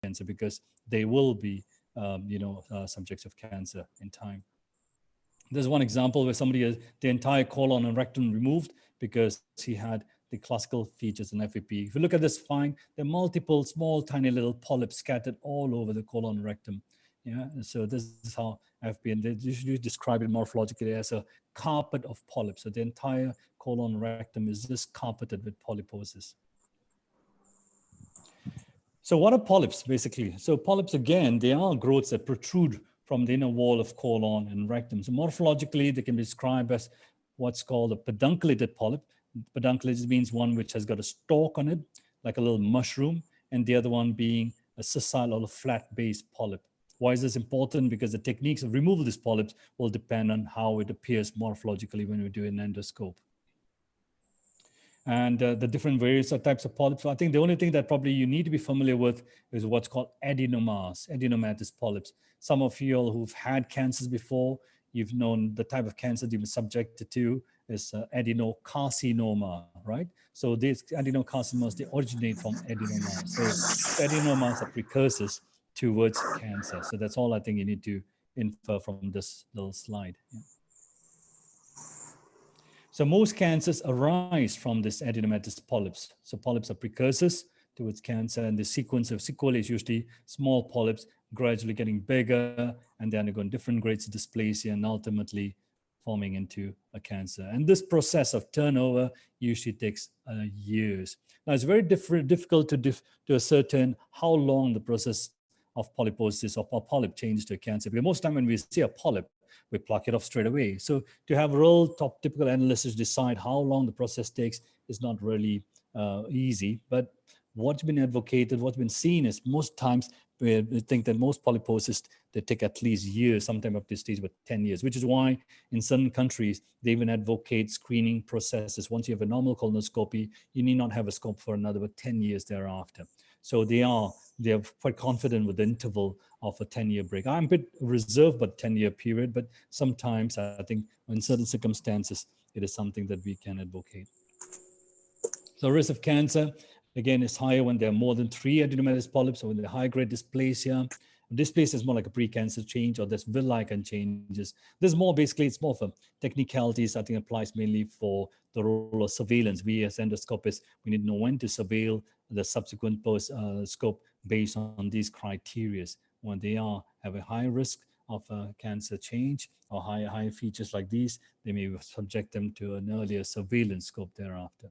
cancer, because they will be, subjects of cancer in time. There's one example where somebody has the entire colon and rectum removed because he had the classical features in FAP. If you look at this fine, there are multiple small, tiny little polyps scattered all over the colon and rectum. Yeah, and so this is how FAP, and they usually describe it morphologically as a carpet of polyps. So the entire colon and rectum is just carpeted with polyposis. So what are polyps, basically? So polyps, again, they are growths that protrude from the inner wall of colon and rectum. So morphologically, they can be described as what's called a pedunculated polyp. Pedunculated means one which has got a stalk on it, like a little mushroom, and the other one being a sessile or a flat-based polyp. Why is this important? Because the techniques of removal of these polyps will depend on how it appears morphologically when we do an endoscope. And the different various types of polyps. So I think the only thing that probably you need to be familiar with is what's called adenomas, adenomatous polyps. Some of you all who've had cancers before, you've known the type of cancer you've been subjected to is adenocarcinoma, right? So these adenocarcinomas, they originate from adenomas. So adenomas are precursors towards cancer. So that's all I think you need to infer from this little slide. Yeah. So most cancers arise from this adenomatous polyps. So polyps are precursors towards cancer, and the sequence of sequelae is usually small polyps gradually getting bigger, and they undergo different grades of dysplasia and ultimately forming into a cancer. And this process of turnover usually takes years. Now, it's very difficult to ascertain how long the process of polyposis or polyp changes to a cancer, because most of the time when we see a polyp, we pluck it off straight away. So to have a real typical analysis decide how long the process takes is not really easy. But what's been advocated, what's been seen is most times we think that most polyposis, they take at least years, sometime up to the stage of 10 years, which is why in certain countries, they even advocate screening processes. Once you have a normal colonoscopy, you need not have a scope for another 10 years thereafter. So they are quite confident with the interval of a 10-year break. I'm a bit reserved about 10-year period, but sometimes I think in certain circumstances, it is something that we can advocate. So risk of cancer, again, is higher when there are more than 3 adenomatous polyps, or when there are high-grade dysplasia. Dysplasia is more like a precancer change, or there's villi-like changes. There's more, basically, it's more of a technicalities, I think applies mainly for the role of surveillance. We as endoscopists, we need to know when to surveil the subsequent post-scope based on these criteria. When they have a high risk of cancer change or high features like these, they may subject them to an earlier surveillance scope thereafter.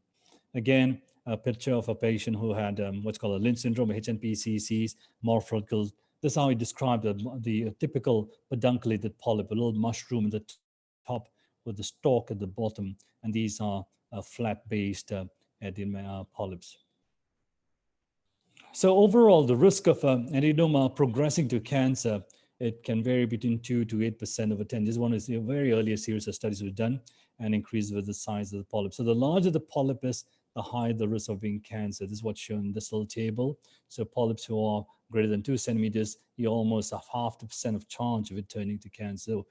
Again, a picture of a patient who had what's called a Lynch syndrome, HNPCCs, morphological. This is how he described the typical pedunculated polyp, a little mushroom in the top with the stalk at the bottom. And these are flat-based polyps. So overall, the risk of adenoma progressing to cancer, it can vary between 2 to 8% over 10. This one is a very earlier series of studies we've done, and increases with the size of the polyp. So the larger the polyp is, the higher the risk of being cancer. This is what's shown in this little table. So polyps who are greater than 2 centimeters, you almost have 0.5% of chance of it turning to cancer.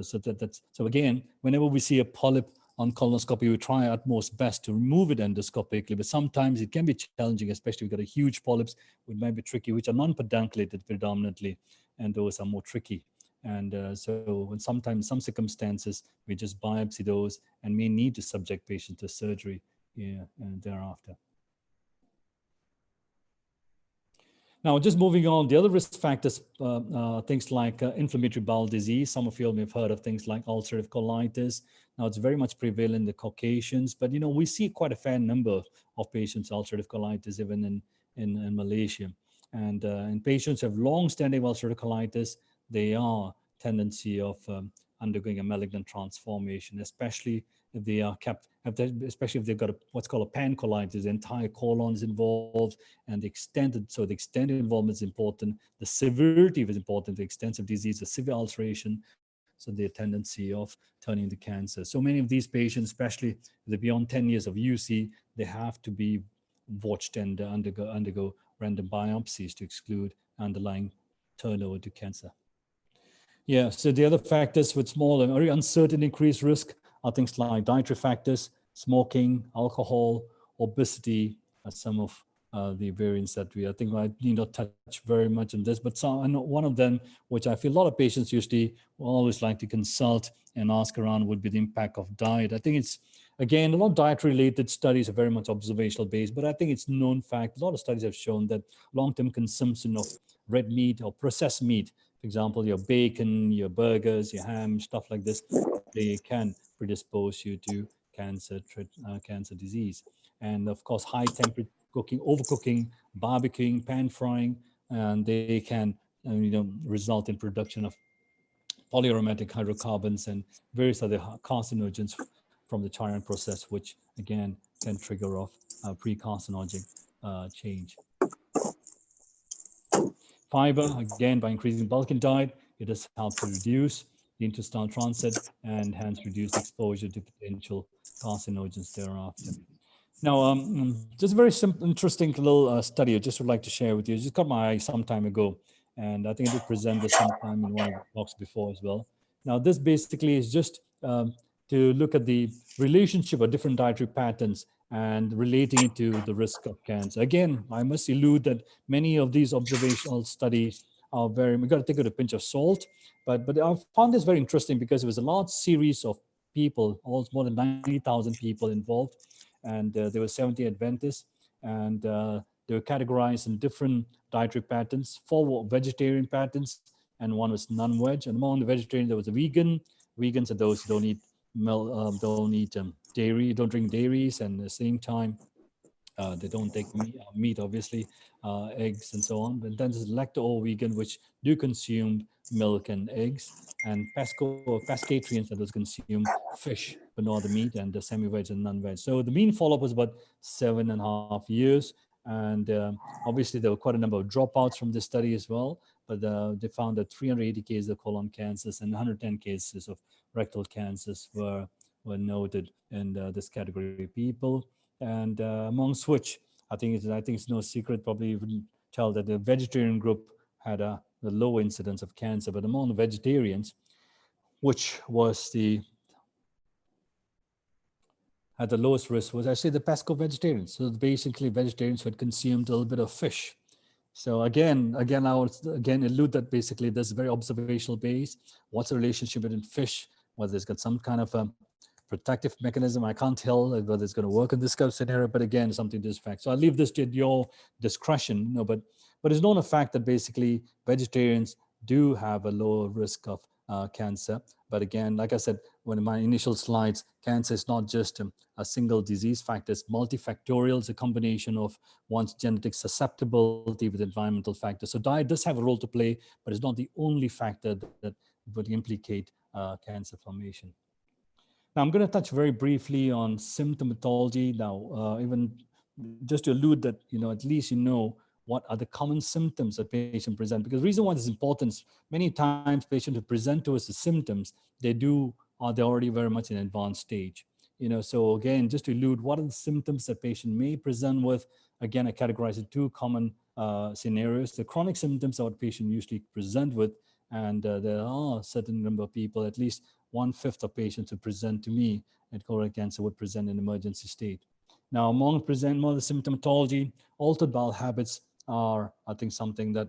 So again, whenever we see a polyp on colonoscopy, we try our utmost best to remove it endoscopically, but sometimes it can be challenging, especially if we've got a huge polyps, which might be tricky, which are non-pedunculated predominantly, and those are more tricky. And so sometimes, in some circumstances, we just biopsy those and may need to subject patients to surgery and thereafter. Now, just moving on, the other risk factors, things like inflammatory bowel disease. Some of you may have heard of things like ulcerative colitis. Now, it's very much prevalent in the Caucasians, but we see quite a fair number of patients with ulcerative colitis even in Malaysia. And in patients who have long-standing ulcerative colitis, they are tendency of undergoing a malignant transformation, especially if they are especially if they've got what's called a pancolitis. The entire colon is involved, and the extended involvement is important. The severity is important. The extensive disease, the severe ulceration, so the tendency of turning into cancer. So many of these patients, especially if they're beyond 10 years of UC, they have to be watched and undergo random biopsies to exclude underlying turnover to cancer. Yeah, so the other factors with small and very uncertain increased risk are things like dietary factors, smoking, alcohol, obesity, are some of the variants that I think I need not touch very much on this, but some, I know one of them, which I feel a lot of patients usually always like to consult and ask around, would be the impact of diet. I think it's, again, a lot of diet related studies are very much observational based, but I think it's known fact. A lot of studies have shown that long-term consumption of red meat or processed meat, for example, your bacon, your burgers, your ham, stuff like this, they can predispose you to cancer disease. And of course, high temperature cooking, overcooking, barbecuing, pan frying, and they can result in production of polyaromatic hydrocarbons and various other carcinogens from the charring process, which again can trigger off pre-carcinogenic change. Fiber, again, by increasing bulk in diet, it does help to reduce the intestinal transit and hence reduce exposure to potential carcinogens thereafter. Now, just a very simple, interesting little study I just would like to share with you. It just caught my eye some time ago, and I think I did present this sometime in one of the talks before as well. Now, this basically is just to look at the relationship of different dietary patterns and relating it to the risk of cancer. Again, I must allude that many of these observational studies are very, we got to take it with a pinch of salt, but I found this very interesting because it was a large series of people, almost more than 90,000 people involved, and there were 70 Adventists, and they were categorized in different dietary patterns. Four were vegetarian patterns, and one was non-veg. And among the vegetarian, there was a vegan. Vegans are those who don't eat milk, don't eat dairy, don't drink dairies, and at the same time, they don't take meat, obviously, eggs and so on. But then there's lacto-vegan, which do consume milk and eggs, and pescatarians that does consume fish, but not the meat, and the semi-veg and non-veg. So the mean follow-up was about 7.5 years. And obviously, there were quite a number of dropouts from this study as well. But they found that 380 cases of colon cancers and 110 cases of rectal cancers were noted in this category of people. And amongst which, I think it's no secret, probably you wouldn't tell that the vegetarian group had a low incidence of cancer, but among the vegetarians, which was the at the lowest risk, was actually the pesco vegetarians. So basically, vegetarians who had consumed a little bit of fish. So again, I would again allude that basically this is very observational based. What's the relationship between fish? Whether it's got some kind of a protective mechanism, I can't tell whether it's going to work in this kind of scenario. But again, something to this fact. So I'll leave this to your discretion. But it's known a fact that basically vegetarians do have a lower risk of cancer. But again, like I said, one of my initial slides, cancer is not just a single disease factor. It's multifactorial. It's a combination of one's genetic susceptibility with environmental factors. So diet does have a role to play, but it's not the only factor that would implicate cancer formation. Now, I'm going to touch very briefly on symptomatology. Now, even just to allude that, at least what are the common symptoms that patients present. Because the reason why this is important is many times patients who present to us the symptoms, they're already very much in an advanced stage. So again, just to allude, what are the symptoms that patient may present with? Again, I categorize it two common scenarios. The chronic symptoms are what patient usually present with, and there are a certain number of people, at least 1/5 of patients who present to me at colorectal cancer would present in emergency state. Now, among the symptomatology, altered bowel habits are, I think, something that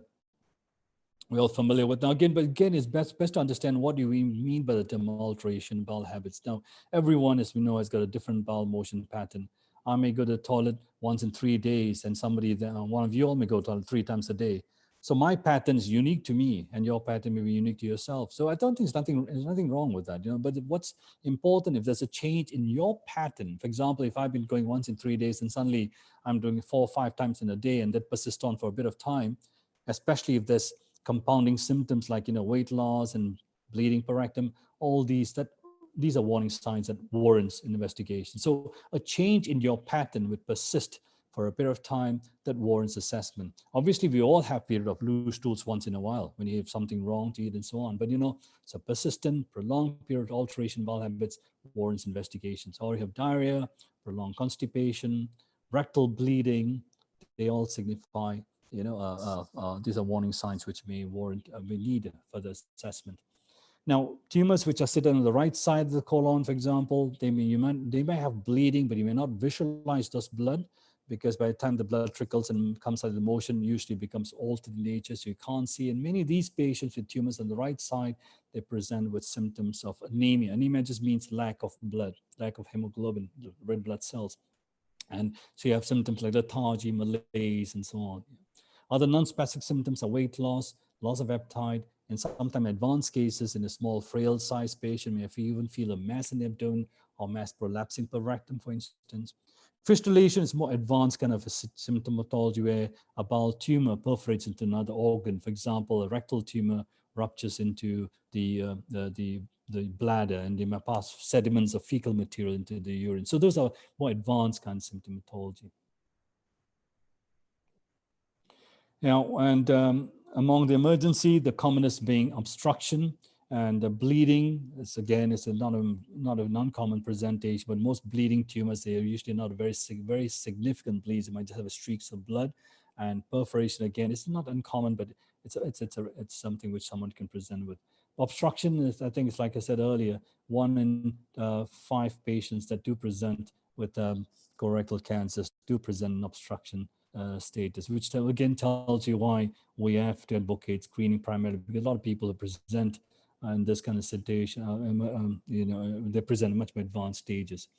we're all familiar with. Now, again, it's best to understand what do we mean by the term alteration bowel habits. Now, everyone, as we know, has got a different bowel motion pattern. I may go to the toilet once in 3 days, and one of you all may go to the toilet 3 times a day. So my pattern is unique to me, and your pattern may be unique to yourself. So I don't think there's nothing wrong with that, But what's important, if there's a change in your pattern, for example, if I've been going once in 3 days and suddenly I'm doing 4 or 5 times in a day, and that persists on for a bit of time, especially if there's compounding symptoms like weight loss and bleeding per rectum, all these are warning signs that warrants an investigation. So a change in your pattern would persist for a period of time that warrants assessment. Obviously, we all have period of loose stools once in a while when you have something wrong to eat and so on. But it's a persistent, prolonged period of alteration bowel habits warrants investigations. Or you have diarrhea, prolonged constipation, rectal bleeding. They all signify, these are warning signs which may warrant, may need further assessment. Now, tumors which are sitting on the right side of the colon, for example, they may have bleeding, but you may not visualize those blood. because by the time the blood trickles and comes out of the motion, usually becomes altered in nature, so you can't see. And many of these patients with tumors on the right side, they present with symptoms of anemia. Anemia just means lack of blood, lack of hemoglobin, red blood cells. And so you have symptoms like lethargy, malaise, and so on. Other non-specific symptoms are weight loss of appetite, and sometimes advanced cases in a small, frail-sized patient may even feel a mass in the abdomen or mass prolapsing per rectum, for instance. Fistulation is more advanced kind of a symptomatology where a bowel tumor perforates into another organ. For example, a rectal tumor ruptures into the bladder, and they may pass sediments of fecal material into the urine. So those are more advanced kind of symptomatology. Now, and among the emergency, the commonest being obstruction and bleeding. It's again, it's not a non-common presentation, but most bleeding tumors, they are usually not a very significant bleeds. They might just have a streaks of blood. And perforation, again, it's not uncommon, but it's something which someone can present with. Obstruction is, I think it's like I said earlier, 1 in 5 patients that do present with colorectal cancers do present an obstruction status, which again tells you why we have to advocate screening primarily, because a lot of people who present in this kind of situation, they present much more advanced stages.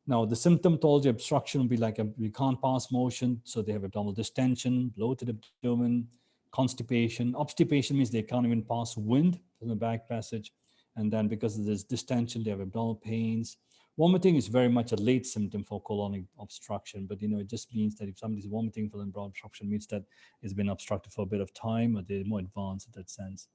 Now, the symptomatology obstruction will be like we can't pass motion, so they have abdominal distension, bloated abdomen, constipation. Obstipation means they can't even pass wind from the back passage, and then because of this distension, they have abdominal pains. Vomiting is very much a late symptom for colonic obstruction, but it just means that if somebody's vomiting for bronchial obstruction, means that it's been obstructed for a bit of time, or they're more advanced in that sense.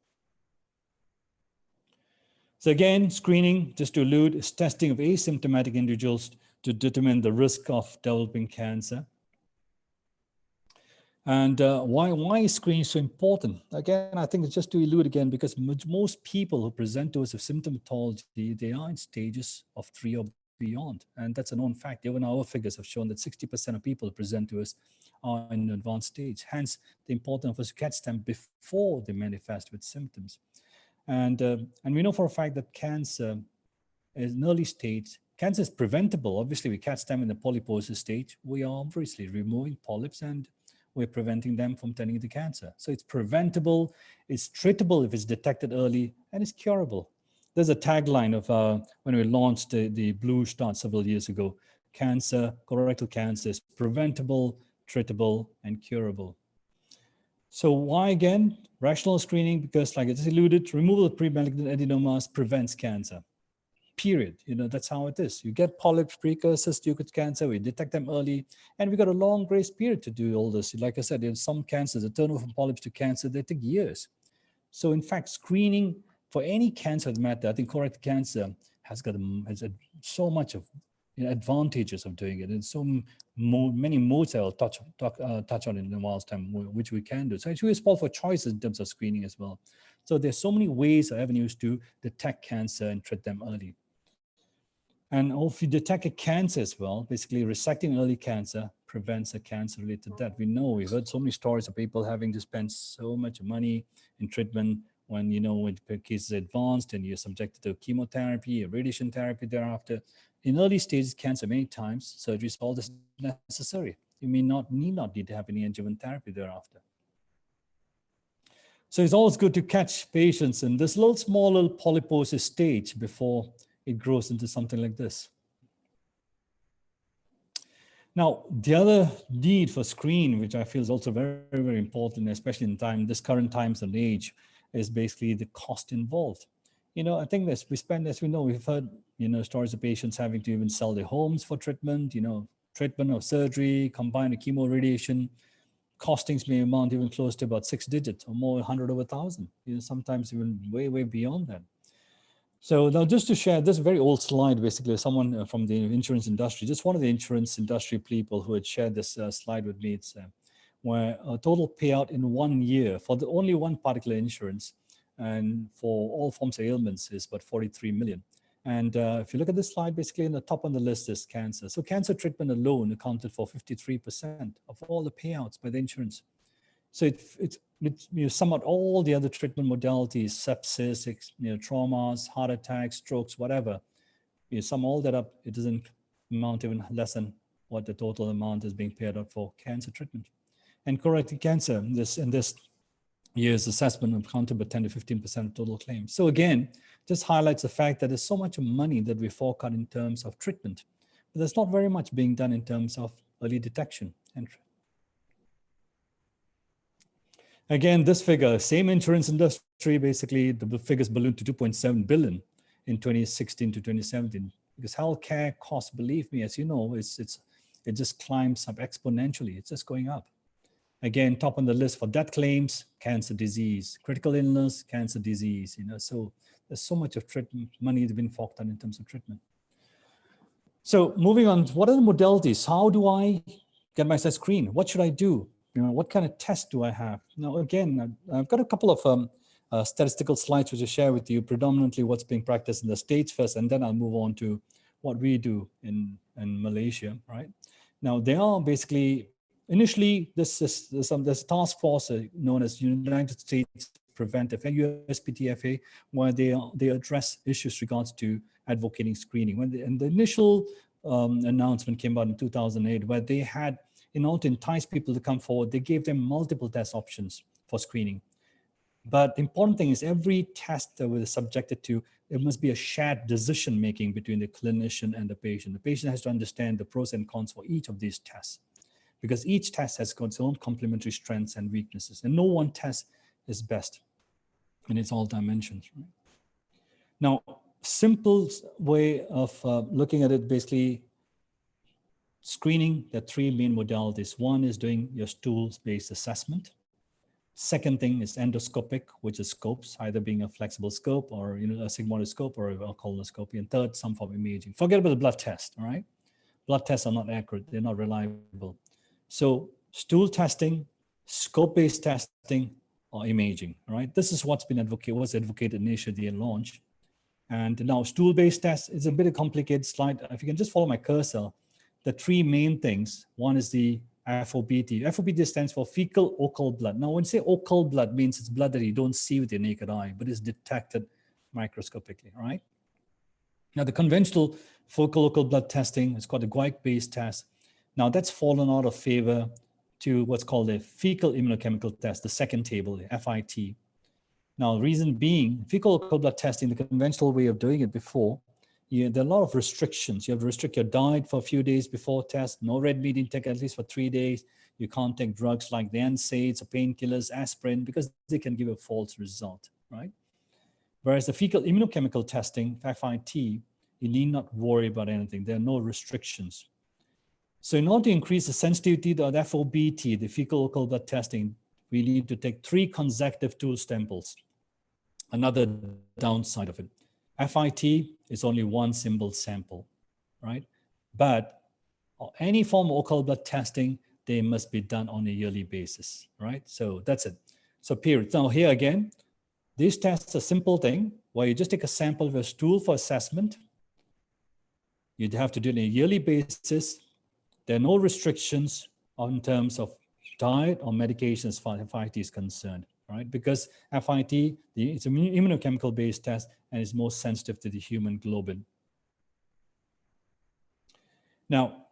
So again, screening, just to allude, is testing of asymptomatic individuals to determine the risk of developing cancer. And why is screening so important? Again, I think it's just to allude again, because most people who present to us with symptomatology, they are in stages of 3 or beyond. And that's a known fact. Even our figures have shown that 60% of people who present to us are in an advanced stage. Hence, the importance of us to catch them before they manifest with symptoms. And we know for a fact that cancer is an early stage. Cancer is preventable. Obviously, we catch them in the polyposis stage. We are obviously removing polyps and we're preventing them from turning into cancer. So it's preventable, it's treatable if it's detected early, and it's curable. There's a tagline of when we launched the Blue Start several years ago: cancer, colorectal cancer is preventable, treatable, and curable. So why again? Rational screening, because like I just alluded, removal of pre-malignant adenomas prevents cancer. Period. That's how it is. You get polyps, precursors to cancer, we detect them early, and we got a long grace period to do all this. Like I said, in some cancers, the turnover from polyps to cancer, they take years. So in fact, screening for any cancer that matter, I think colorectal cancer has so much of advantages of doing it, and so many modes I'll touch on in a while's time, which we can do. So it's really small for choices in terms of screening as well. So there's so many ways or avenues to detect cancer and treat them early. And if you detect a cancer as well, basically resecting early cancer prevents a cancer-related death. We've heard so many stories of people having to spend so much money in treatment when, when the case is advanced and you're subjected to chemotherapy or radiation therapy thereafter. In early stages cancer, many times, surgery is all this necessary. You need not need to have any adjuvant therapy thereafter. So it's always good to catch patients in this small little polyposis stage before it grows into something like this. Now, the other need for screen, which I feel is also very, very important, especially in this current times and age, is basically the cost involved. I think that we've heard, stories of patients having to even sell their homes for treatment, treatment or surgery, combined with chemo radiation. Costings may amount even close to about 6 digits or more, 100 over 1,000, sometimes even way, way beyond that. So now just to share this very old slide, basically someone from the insurance industry, just one of the insurance industry people who had shared this slide with me. It's where a total payout in 1 year for only one particular insurance and for all forms of ailments is about 43 million. And if you look at this slide, basically in the top on the list is cancer. So cancer treatment alone accounted for 53% of all the payouts by the insurance. So you sum out all the other treatment modalities, sepsis, traumas, heart attacks, strokes, whatever. You sum all that up, it doesn't amount even less than what the total amount is being paid out for cancer treatment. And colorectal cancer, in this year's assessment accounted for 10 to 15% of total claims. So again, just highlights the fact that there's so much money that we fork out in terms of treatment, but there's not very much being done in terms of early detection. And again, this figure, same insurance industry, basically the figures ballooned to 2.7 billion in 2016 to 2017, because healthcare costs, believe me, as you know, it just climbs up exponentially. It's just going up. Again, top on the list for death claims, cancer disease, critical illness, cancer disease, so there's so much of treatment money that's been forked out in terms of treatment. So moving on, what are the modalities? How do I get myself screened? What should I do? What kind of test do I have? Now, again, I've got a couple of statistical slides which I share with you, predominantly what's being practiced in the States first, and then I'll move on to what we do in Malaysia, right? Now, they are basically, initially, there's a task force known as United States Preventive, USPTFA, where they address issues regards to advocating screening. And the initial announcement came out in 2008, where they had, in order to entice people to come forward, they gave them multiple test options for screening. But the important thing is every test that we're subjected to, it must be a shared decision-making between the clinician and the patient. The patient has to understand the pros and cons for each of these tests, because each test has got its own complementary strengths and weaknesses, and no one test is best in its all dimensions. Right? Now, simple way of looking at it, basically, screening, there are three main modalities. One is doing your stool-based assessment. Second thing is endoscopic, which is scopes, either being a flexible scope or a sigmoid scope or a colonoscopy. And third, some form of imaging. Forget about the blood test, all right? Blood tests are not accurate, they're not reliable. So stool testing, scope-based testing, or imaging, right? This is what's been advocated initially and launched. And now stool-based test is a bit of a complicated slide. If you can just follow my cursor, the three main things. One is the FOBT. FOBT stands for fecal occult blood. Now, when you say occult blood, means it's blood that you don't see with your naked eye, but it's detected microscopically, right? Now, the conventional fecal occult blood testing is called a guaic-based test. Now, that's fallen out of favor to what's called a fecal immunochemical test, the second table, the FIT. Now, reason being, fecal occult blood testing, the conventional way of doing it before, there are a lot of restrictions. You have to restrict your diet for a few days before test, no red meat intake at least for 3 days. You can't take drugs like the NSAIDs or painkillers, aspirin, because they can give a false result, right? Whereas the fecal immunochemical testing, FIT, you need not worry about anything. There are no restrictions. So in order to increase the sensitivity of the FOBT, the fecal occult blood testing, we need to take 3 consecutive stool samples. Another downside of it. FIT is only one simple sample, right? But any form of occult blood testing, they must be done on a yearly basis, right? So that's it. So period. Now here again, these tests are a simple thing where you just take a sample of a stool for assessment. You'd have to do it on a yearly basis. There are no restrictions in terms of diet or medications as far as FIT is concerned, right? Because FIT, it's an immunochemical based test and is more sensitive to the human globin. Now,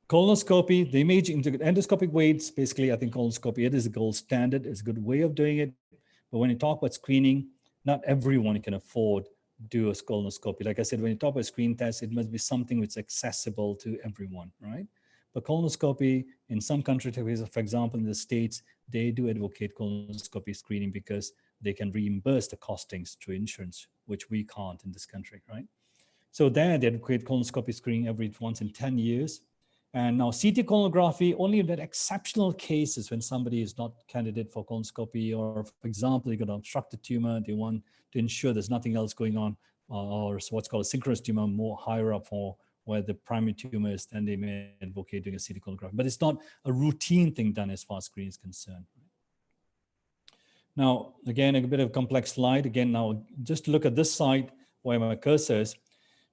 colonoscopy, the imaging, the endoscopic weights, basically, I think colonoscopy, it is a gold standard. It's a good way of doing it. But when you talk about screening, not everyone can afford to do a colonoscopy. Like I said, when you talk about screen tests, it must be something which is accessible to everyone, right? But colonoscopy, in some countries, for example, in the States, they do advocate colonoscopy screening because they can reimburse the costings through insurance, which we can't in this country, right? So there, they advocate colonoscopy screening every once in 10 years. And now CT colonography, only in that exceptional cases when somebody is not candidate for colonoscopy, or for example, you got an obstructed tumor, they want to ensure there's nothing else going on, or what's called a synchronous tumor, more higher up for where the primary tumor is, then they may advocate doing a CT colonography. But it's not a routine thing done as far as screening is concerned. Now, again, a bit of a complex slide. Again, now just look at this side where my cursor is.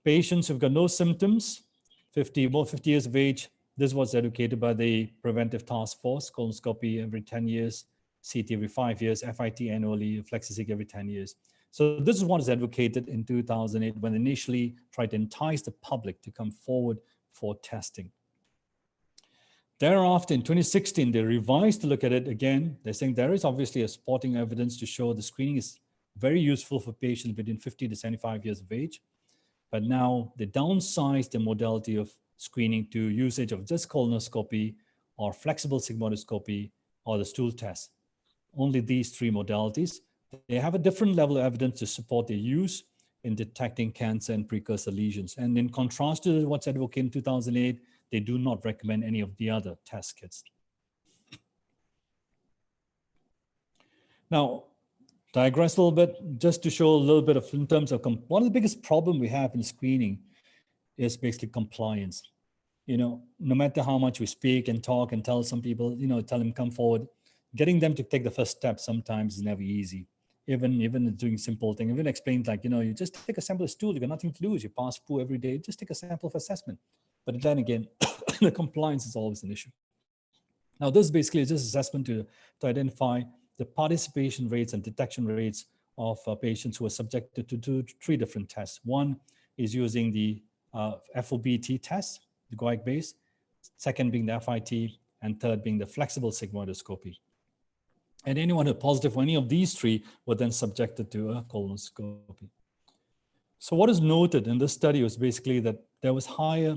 Patients who've got no symptoms, 50 years of age, this was educated by the Preventive Task Force, colonoscopy every 10 years, CT every 5 years, FIT annually, FlexiSig every 10 years. So this is what is advocated in 2008 when initially tried to entice the public to come forward for testing. Thereafter, in 2016, they revised to look at it again. They're saying there is obviously a supporting evidence to show the screening is very useful for patients between 50 to 75 years of age. But now they downsized the modality of screening to usage of just colonoscopy or flexible sigmoidoscopy or the stool test. Only these three modalities. They have a different level of evidence to support their use in detecting cancer and precursor lesions. And in contrast to what's advocated in 2008, they do not recommend any of the other test kits. Now, digress a little bit, just to show a little bit of in terms of one of the biggest problem we have in screening is basically compliance. You know, no matter how much we speak and talk and tell some people, you know, tell them come forward, getting them to take the first step sometimes is never easy. Even doing simple things, even explained like, you know, you just take a sample of stool, you got nothing to lose, you pass poo every day, just take a sample of assessment. But then again, the compliance is always an issue. Now, this basically is just assessment to identify the participation rates and detection rates of patients who are subjected to three different tests. One is using the FOBT test, the GOIC base, second being the FIT, and third being the flexible sigmoidoscopy. And anyone who positive for any of these three were then subjected to a colonoscopy. So what is noted in this study was basically that there was higher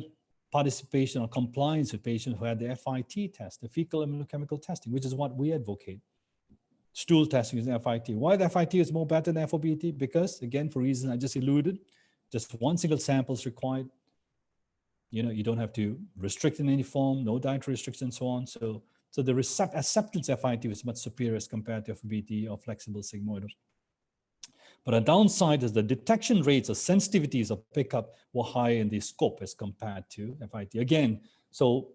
participation or compliance with patients who had the FIT test, the fecal immunochemical testing, which is what we advocate. Stool testing using FIT. Why the FIT is more better than FOBT? Because, again, for reasons I just alluded, just one single sample is required. You know, you don't have to restrict in any form, no dietary restrictions and so on. So the acceptance FIT was much superior as compared to FOBT or flexible sigmoidal. But a downside is the detection rates or sensitivities of pickup were high in the scope as compared to FIT. Again, so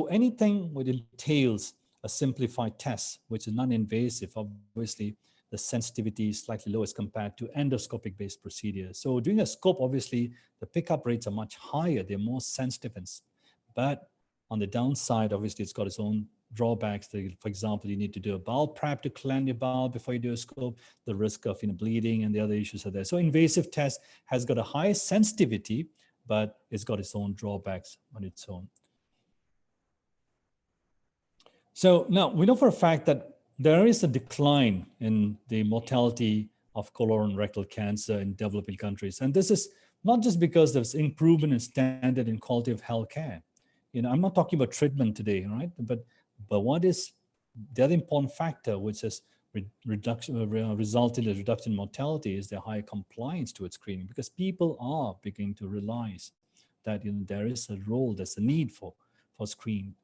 anything which entails a simplified test, which is non-invasive, obviously the sensitivity is slightly low as compared to endoscopic-based procedures. So doing a scope, obviously, the pickup rates are much higher. They're more sensitive. But on the downside, obviously, it's got its own drawbacks. For example, you need to do a bowel prep to cleanse your bowel before you do a scope. The risk of bleeding and the other issues are there. So invasive test has got a high sensitivity, but it's got its own drawbacks on its own. So now we know for a fact that there is a decline in the mortality of colorectal cancer in developing countries. And this is not just because there's improvement in standard and quality of healthcare. You know, I'm not talking about treatment today, right? But what is the other important factor, which has resulted in a reduction in mortality, is the high compliance to its screening, because people are beginning to realize that there is a role, there's a need for screening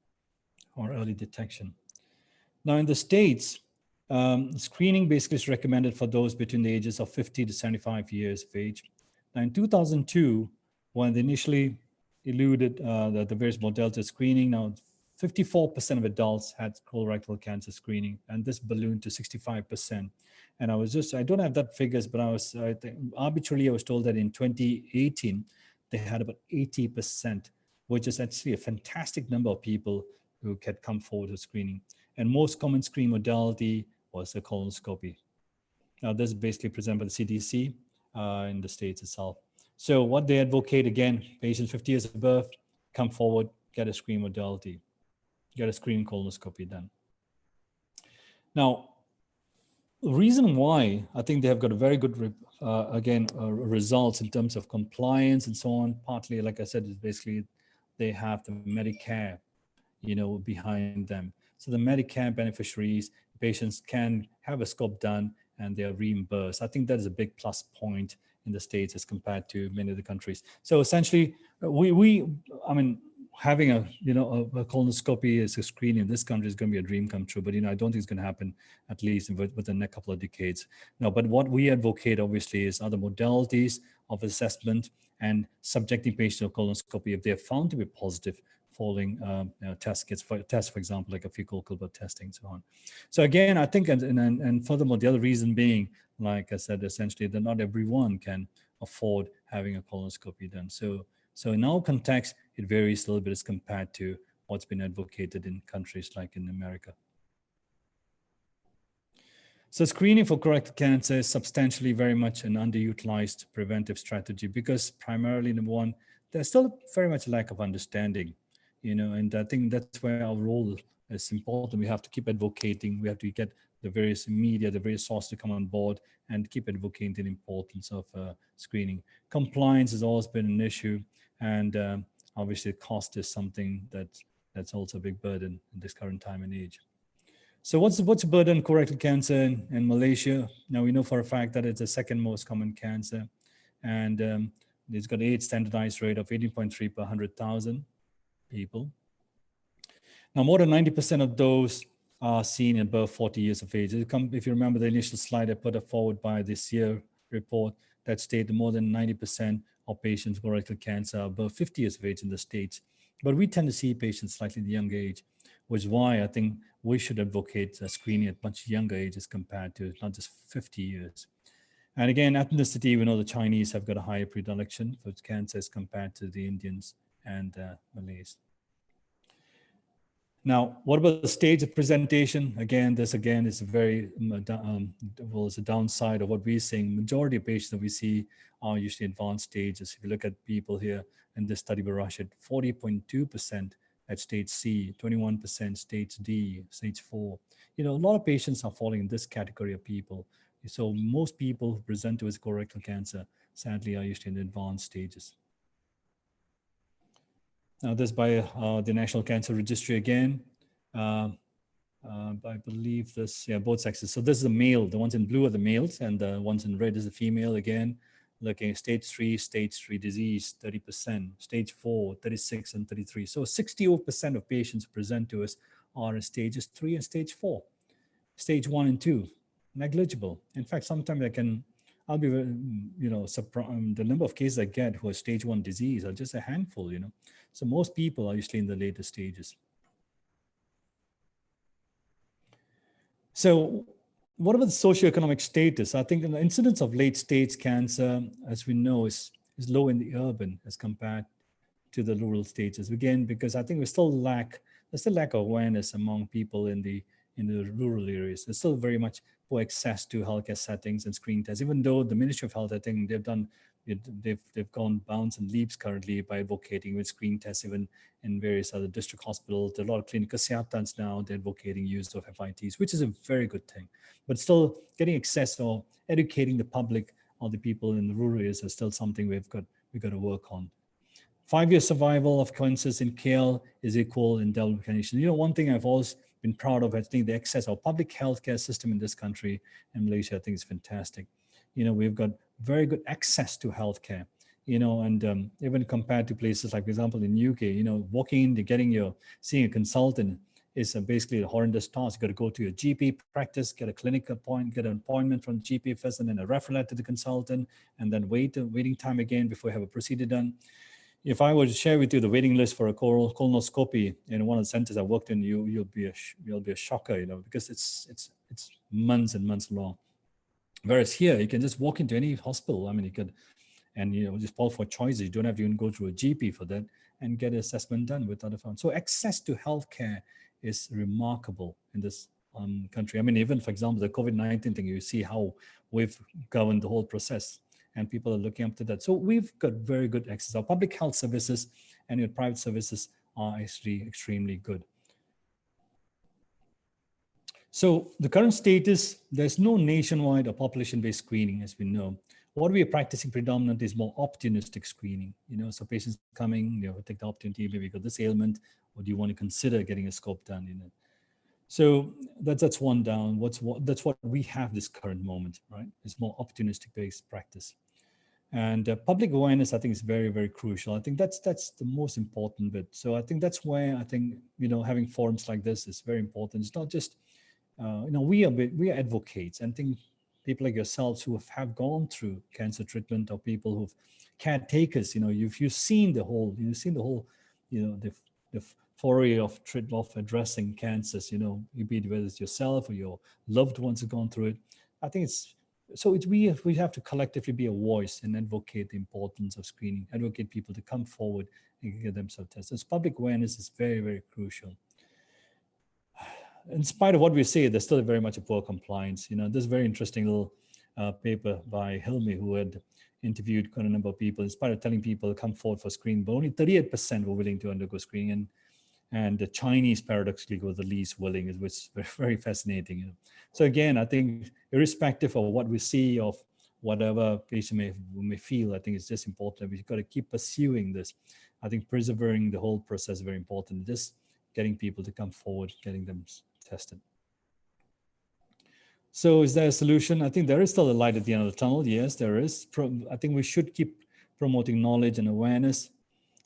or early detection. Now in the States, screening basically is recommended for those between the ages of 50 to 75 years of age. Now in 2002, when they initially eluded the various modalities of screening, now 54% of adults had colorectal cancer screening, and this ballooned to 65%. And I don't have that figures, but I think arbitrarily I was told that in 2018, they had about 80%, which is actually a fantastic number of people who had come forward with screening. And most common screen modality was a colonoscopy. Now, this is basically presented by the CDC in the States itself. So what they advocate, again, patients 50 years above, come forward, get a screen modality, get a screening colonoscopy done. Now, the reason why I think they have got a very good, results in terms of compliance and so on, partly, like I said, is basically they have the Medicare, behind them. So the Medicare beneficiaries, patients can have a scope done and they are reimbursed. I think that is a big plus point in the States as compared to many of the countries. So essentially, having a colonoscopy as a screen in this country is going to be a dream come true. But I don't think it's going to happen at least within the next couple of decades. No, but what we advocate obviously is other modalities of assessment and subjecting patients to colonoscopy if they are found to be positive following test kits for example, like a fecal Gilbert testing and so on. So again, I think, and furthermore, the other reason being, like I said, essentially that not everyone can afford having a colonoscopy done. So in our context, it varies a little bit as compared to what's been advocated in countries like in America. So screening for colorectal cancer is substantially very much an underutilized preventive strategy because primarily, number one, there's still very much a lack of understanding. and I think that's where our role is important. We have to keep advocating. We have to get the various media, the various sources to come on board and keep advocating the importance of screening. Compliance has always been an issue, and obviously cost is something that's also a big burden in this current time and age. So what's the burden of colorectal cancer in Malaysia? Now we know for a fact that it's the second most common cancer, and it's got an age standardized rate of 18.3 per 100,000 people. Now more than 90% of those are seen above 40 years of age. If you remember the initial slide I put forward by this year report that stated more than 90% of patients with colorectal cancer are above 50 years of age in the States. But we tend to see patients slightly in the younger age, which is why I think we should advocate screening at much younger ages compared to not just 50 years. And again, ethnicity, we know the Chinese have got a higher predilection for cancer as compared to the Indians and Malays. Now, what about the stage of presentation? Again, this again is a very, well, it's a downside of what we're seeing. Majority of patients that we see are usually advanced stages. If you look at people here in this study by Rashid, 40.2% at stage C, 21% stage D, stage 4. A lot of patients are falling in this category of people. So most people who present to us colorectal cancer, sadly, are usually in advanced stages. Now, this by the National Cancer Registry again. I believe this, both sexes. So this is the male. The ones in blue are the males, and the ones in red is the female. Again, looking at stage 3 disease, 30%, stage 4, 36 and 33. So 60% of patients who present to us are in stages 3 and stage 4. Stage 1 and 2, negligible. In fact, sometimes I'll be, surprised. The number of cases I get who are stage 1 disease are just a handful, So most people are usually in the later stages. So what about the socioeconomic status? I think the incidence of late stage cancer, as we know, is low in the urban as compared to the rural stages. Again, because I think there's still lack of awareness among people in the rural areas. There's still very much poor access to healthcare settings and screening tests, even though the Ministry of Health, I think they've gone bounds and leaps currently by advocating with screening tests, even in various other district hospitals. There are a lot of clinical kesehatan now, they're advocating use of FITs, which is a very good thing. But still getting access or educating the public or the people in the rural areas is still something we've got to work on. 5-year survival of cancers in KL is equal in developed nations. One thing I've always been proud of, I think the access of public healthcare system in this country and Malaysia, I think is fantastic. We've got very good access to healthcare, and even compared to places like, for example, in UK, walking in, seeing a consultant is basically a horrendous task. You got to go to your GP practice, get an appointment from the GP first, and then a referral to the consultant, and then waiting time again before you have a procedure done. If I were to share with you the waiting list for a colonoscopy in one of the centers I worked in, you'll be a shocker, because it's months and months long. Whereas here, you can just walk into any hospital. I mean, you could, and just pull for choices. You don't have to even go through a GP for that and get an assessment done with other funds. So access to healthcare is remarkable in this country. I mean, even for example, the COVID-19 thing, you see how we've governed the whole process, and people are looking up to that. So we've got very good access. Our public health services and your private services are actually extremely good. So the current status, there's no nationwide or population-based screening, as we know. What we are practicing predominantly is more opportunistic screening. So patients coming, take the opportunity, maybe got this ailment, or do you want to consider getting a scope done? So that's one down. That's what we have this current moment, right? It's more opportunistic-based practice. And public awareness, I think, is very, very crucial. I think that's the most important bit. So I think that's where I think, having forums like this is very important. It's not just, we are advocates, and I think people like yourselves who have gone through cancer treatment, or people who've caretakers, you've seen the whole, the foray of addressing cancers, be it whether it's yourself or your loved ones have gone through it. I think we have to collectively be a voice and advocate the importance of screening, advocate people to come forward and get themselves tested. So public awareness is very, very crucial. In spite of what we say, there's still very much a poor compliance. This very interesting little paper by Hilmi, who had interviewed quite a number of people. In spite of telling people to come forward for screening, but only 38% were willing to undergo screening. And and the Chinese paradoxically were the least willing, which is very, very fascinating. So again, I think irrespective of what we see of whatever patient may feel, I think it's just important. We've got to keep pursuing this. I think persevering the whole process is very important. Just getting people to come forward, getting them tested. So is there a solution? I think there is still a light at the end of the tunnel. Yes, there is. I think we should keep promoting knowledge and awareness,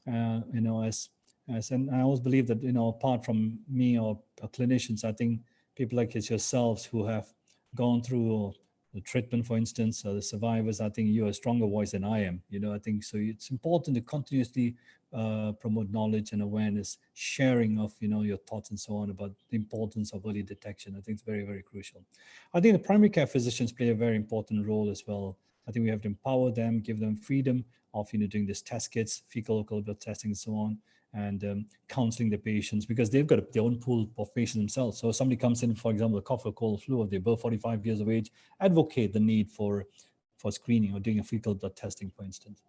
and I always believe that, apart from me or clinicians, I think people like yourselves who have gone through the treatment, for instance, or the survivors, I think you're a stronger voice than I am. I think so. It's important to continuously promote knowledge and awareness, sharing of your thoughts and so on about the importance of early detection. I think it's very, very crucial. I think the primary care physicians play a very important role as well. I think we have to empower them, give them freedom of doing this test kits, fecal local blood testing, and so on, and counseling the patients, because they've got their own pool of patients themselves. So if somebody comes in, for example, a cough or cold flu, if they're above 45 years of age, advocate the need for screening or doing a fecal blood testing, for instance.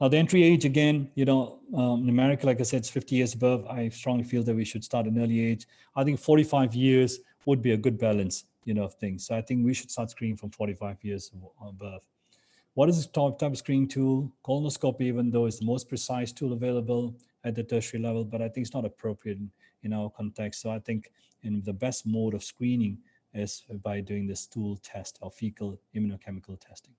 Now, the entry age, again, in America, like I said, it's 50 years above. I strongly feel that we should start an early age. I think 45 years would be a good balance, of things. So I think we should start screening from 45 years above. What is the type of screening tool? Colonoscopy, even though it's the most precise tool available at the tertiary level, but I think it's not appropriate in our context. So I think the best mode of screening is by doing this stool test or fecal immunochemical testing.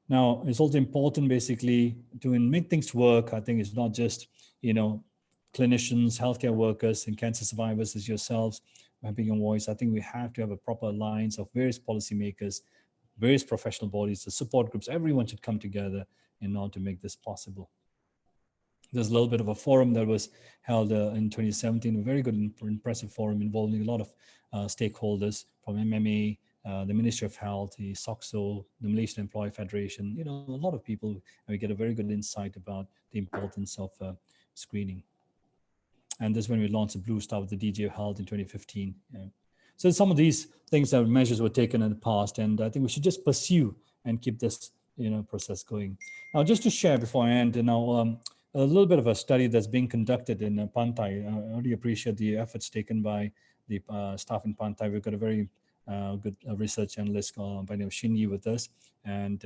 Now, it's also important basically to make things work. I think it's not just, clinicians, healthcare workers, and cancer survivors as yourselves having a voice. I think we have to have a proper alliance of various policymakers, various professional bodies, the support groups. Everyone should come together in order to make this possible. There's a little bit of a forum that was held in 2017, a very good and impressive forum involving a lot of stakeholders from MMA, the Ministry of Health, the SOXO, the Malaysian Employee Federation, a lot of people, and we get a very good insight about the importance of screening. And this is when we launched the Blue Star with the DG of Health in 2015. So some of these things that measures were taken in the past, and I think we should just pursue and keep this, process going. Now, just to share before I end, a little bit of a study that's being conducted in Pantai. I really appreciate the efforts taken by the staff in Pantai. We've got a very good research analyst by the name of Shinyi with us, and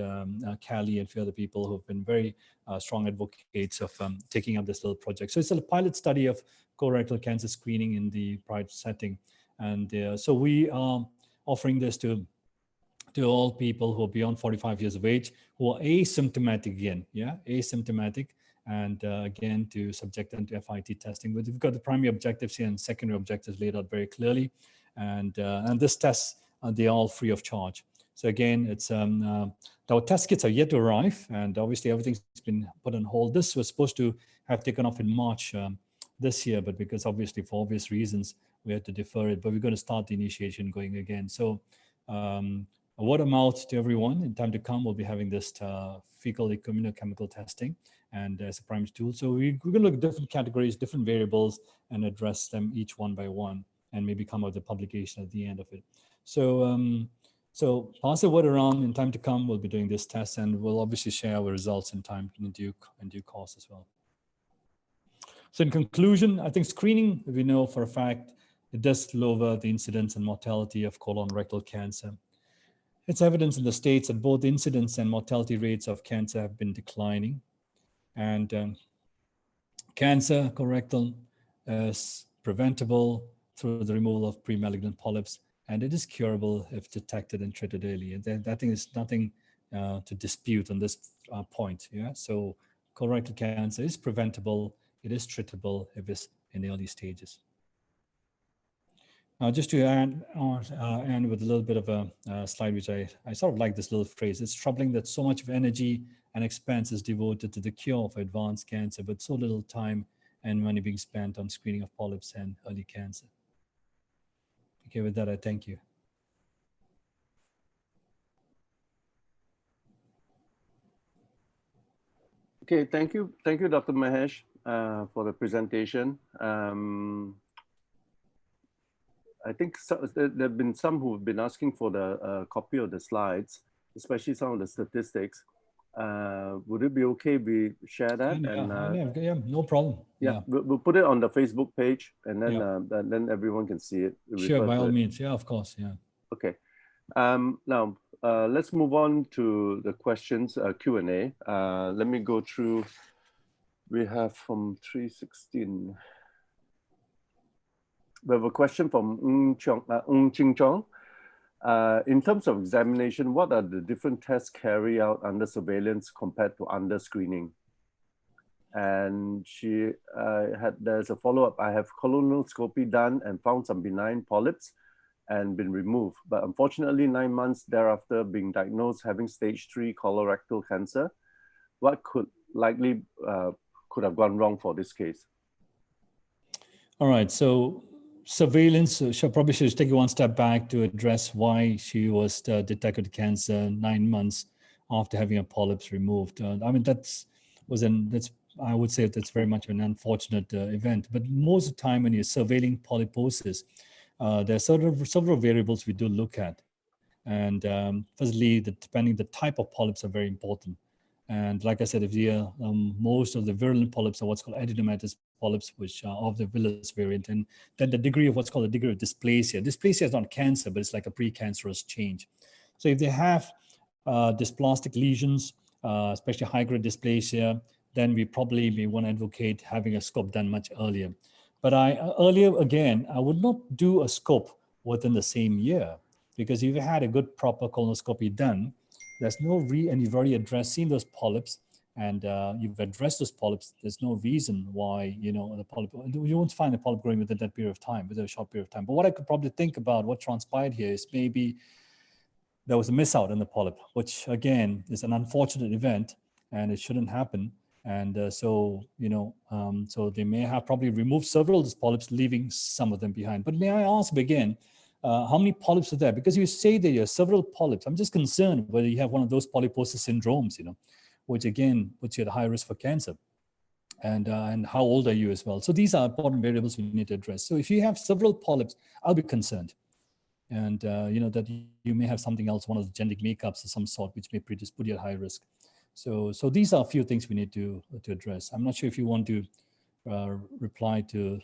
Callie and a few other people who have been very strong advocates of taking up this little project. So it's a pilot study of colorectal cancer screening in the private setting. And so we are offering this to all people who are beyond 45 years of age, who are asymptomatic again, asymptomatic, and again, to subject them to FIT testing. But we've got the primary objectives here and secondary objectives laid out very clearly. And this test, they're all free of charge. So again, it's our test kits are yet to arrive, and obviously everything's been put on hold. This was supposed to have taken off in March this year, but because obviously for obvious reasons, we had to defer it, but we're going to start the initiation going again. So a word of mouth to everyone. In time to come, we'll be having this fecal immunochemical testing and as a primary tool. So we're going to look at different categories, different variables, and address them each one by one, and maybe come out with a publication at the end of it. So so pass the word around. In time to come, we'll be doing this test, and we'll obviously share our results in time in due course as well. So in conclusion, I think screening, we know for a fact, it does lower the incidence and mortality of colon rectal cancer. It's evidence in the States that both incidence and mortality rates of cancer have been declining. And cancer, colorectal, is preventable through the removal of pre-malignant polyps, and it is curable if detected and treated early. And I think there's nothing to dispute on this point. So colorectal cancer is preventable. It is treatable if it's in the early stages. Now, just to end with a little bit of a slide, which I sort of like this little phrase. It's troubling that so much of energy and expense is devoted to the cure of advanced cancer, but so little time and money being spent on screening of polyps and early cancer. Okay, with that, I thank you. Okay, thank you, Dr. Mahesh, for the presentation. I think there have been some who've been asking for the copy of the slides, especially some of the statistics. Would it be okay if we share that? Yeah, no problem. Yeah, we'll put it on the Facebook page, and then then everyone can see it. Sure, by all means. Yeah, of course. Yeah. Okay. Now let's move on to the questions Q&A. Let me go through. We have from 316. We have a question from Ng Ching Chong. In terms of examination, what are the different tests carried out under surveillance compared to under screening? And she there's a follow-up. I have colonoscopy done and found some benign polyps and been removed. But unfortunately, 9 months thereafter, being diagnosed having stage 3 colorectal cancer. What could likely could have gone wrong for this case? All right, so surveillance, probably should take one step back to address why she was detected cancer 9 months after having a polyps removed. I mean, I would say that's very much an unfortunate event. But most of the time when you're surveilling polyposis, there are several variables we do look at. And firstly, depending the type of polyps are very important. And like I said, if most of the virulent polyps are what's called adenomatous polyps, which are of the villus variant, and then the degree of what's called the degree of dysplasia. Dysplasia is not cancer, but it's like a precancerous change. So if they have dysplastic lesions, especially high-grade dysplasia, then we probably may want to advocate having a scope done much earlier. But earlier, again, I would not do a scope within the same year, because if you had a good proper colonoscopy done, there's no and you've already seen those polyps, and you've addressed those polyps. There's no reason why, the polyp, you won't find a polyp growing within that period of time, within a short period of time. But what I could probably think about what transpired here is maybe there was a miss out on the polyp, which again is an unfortunate event, and it shouldn't happen. And so they may have probably removed several of these polyps, leaving some of them behind. But may I ask again, how many polyps are there? Because you say that you have several polyps. I'm just concerned whether you have one of those polyposis syndromes, which again puts you at high risk for cancer. And how old are you as well? So these are important variables we need to address. So if you have several polyps, I'll be concerned. And that you may have something else, one of the genetic makeups of some sort, which may put you at high risk. So these are a few things we need to address. I'm not sure if you want to reply to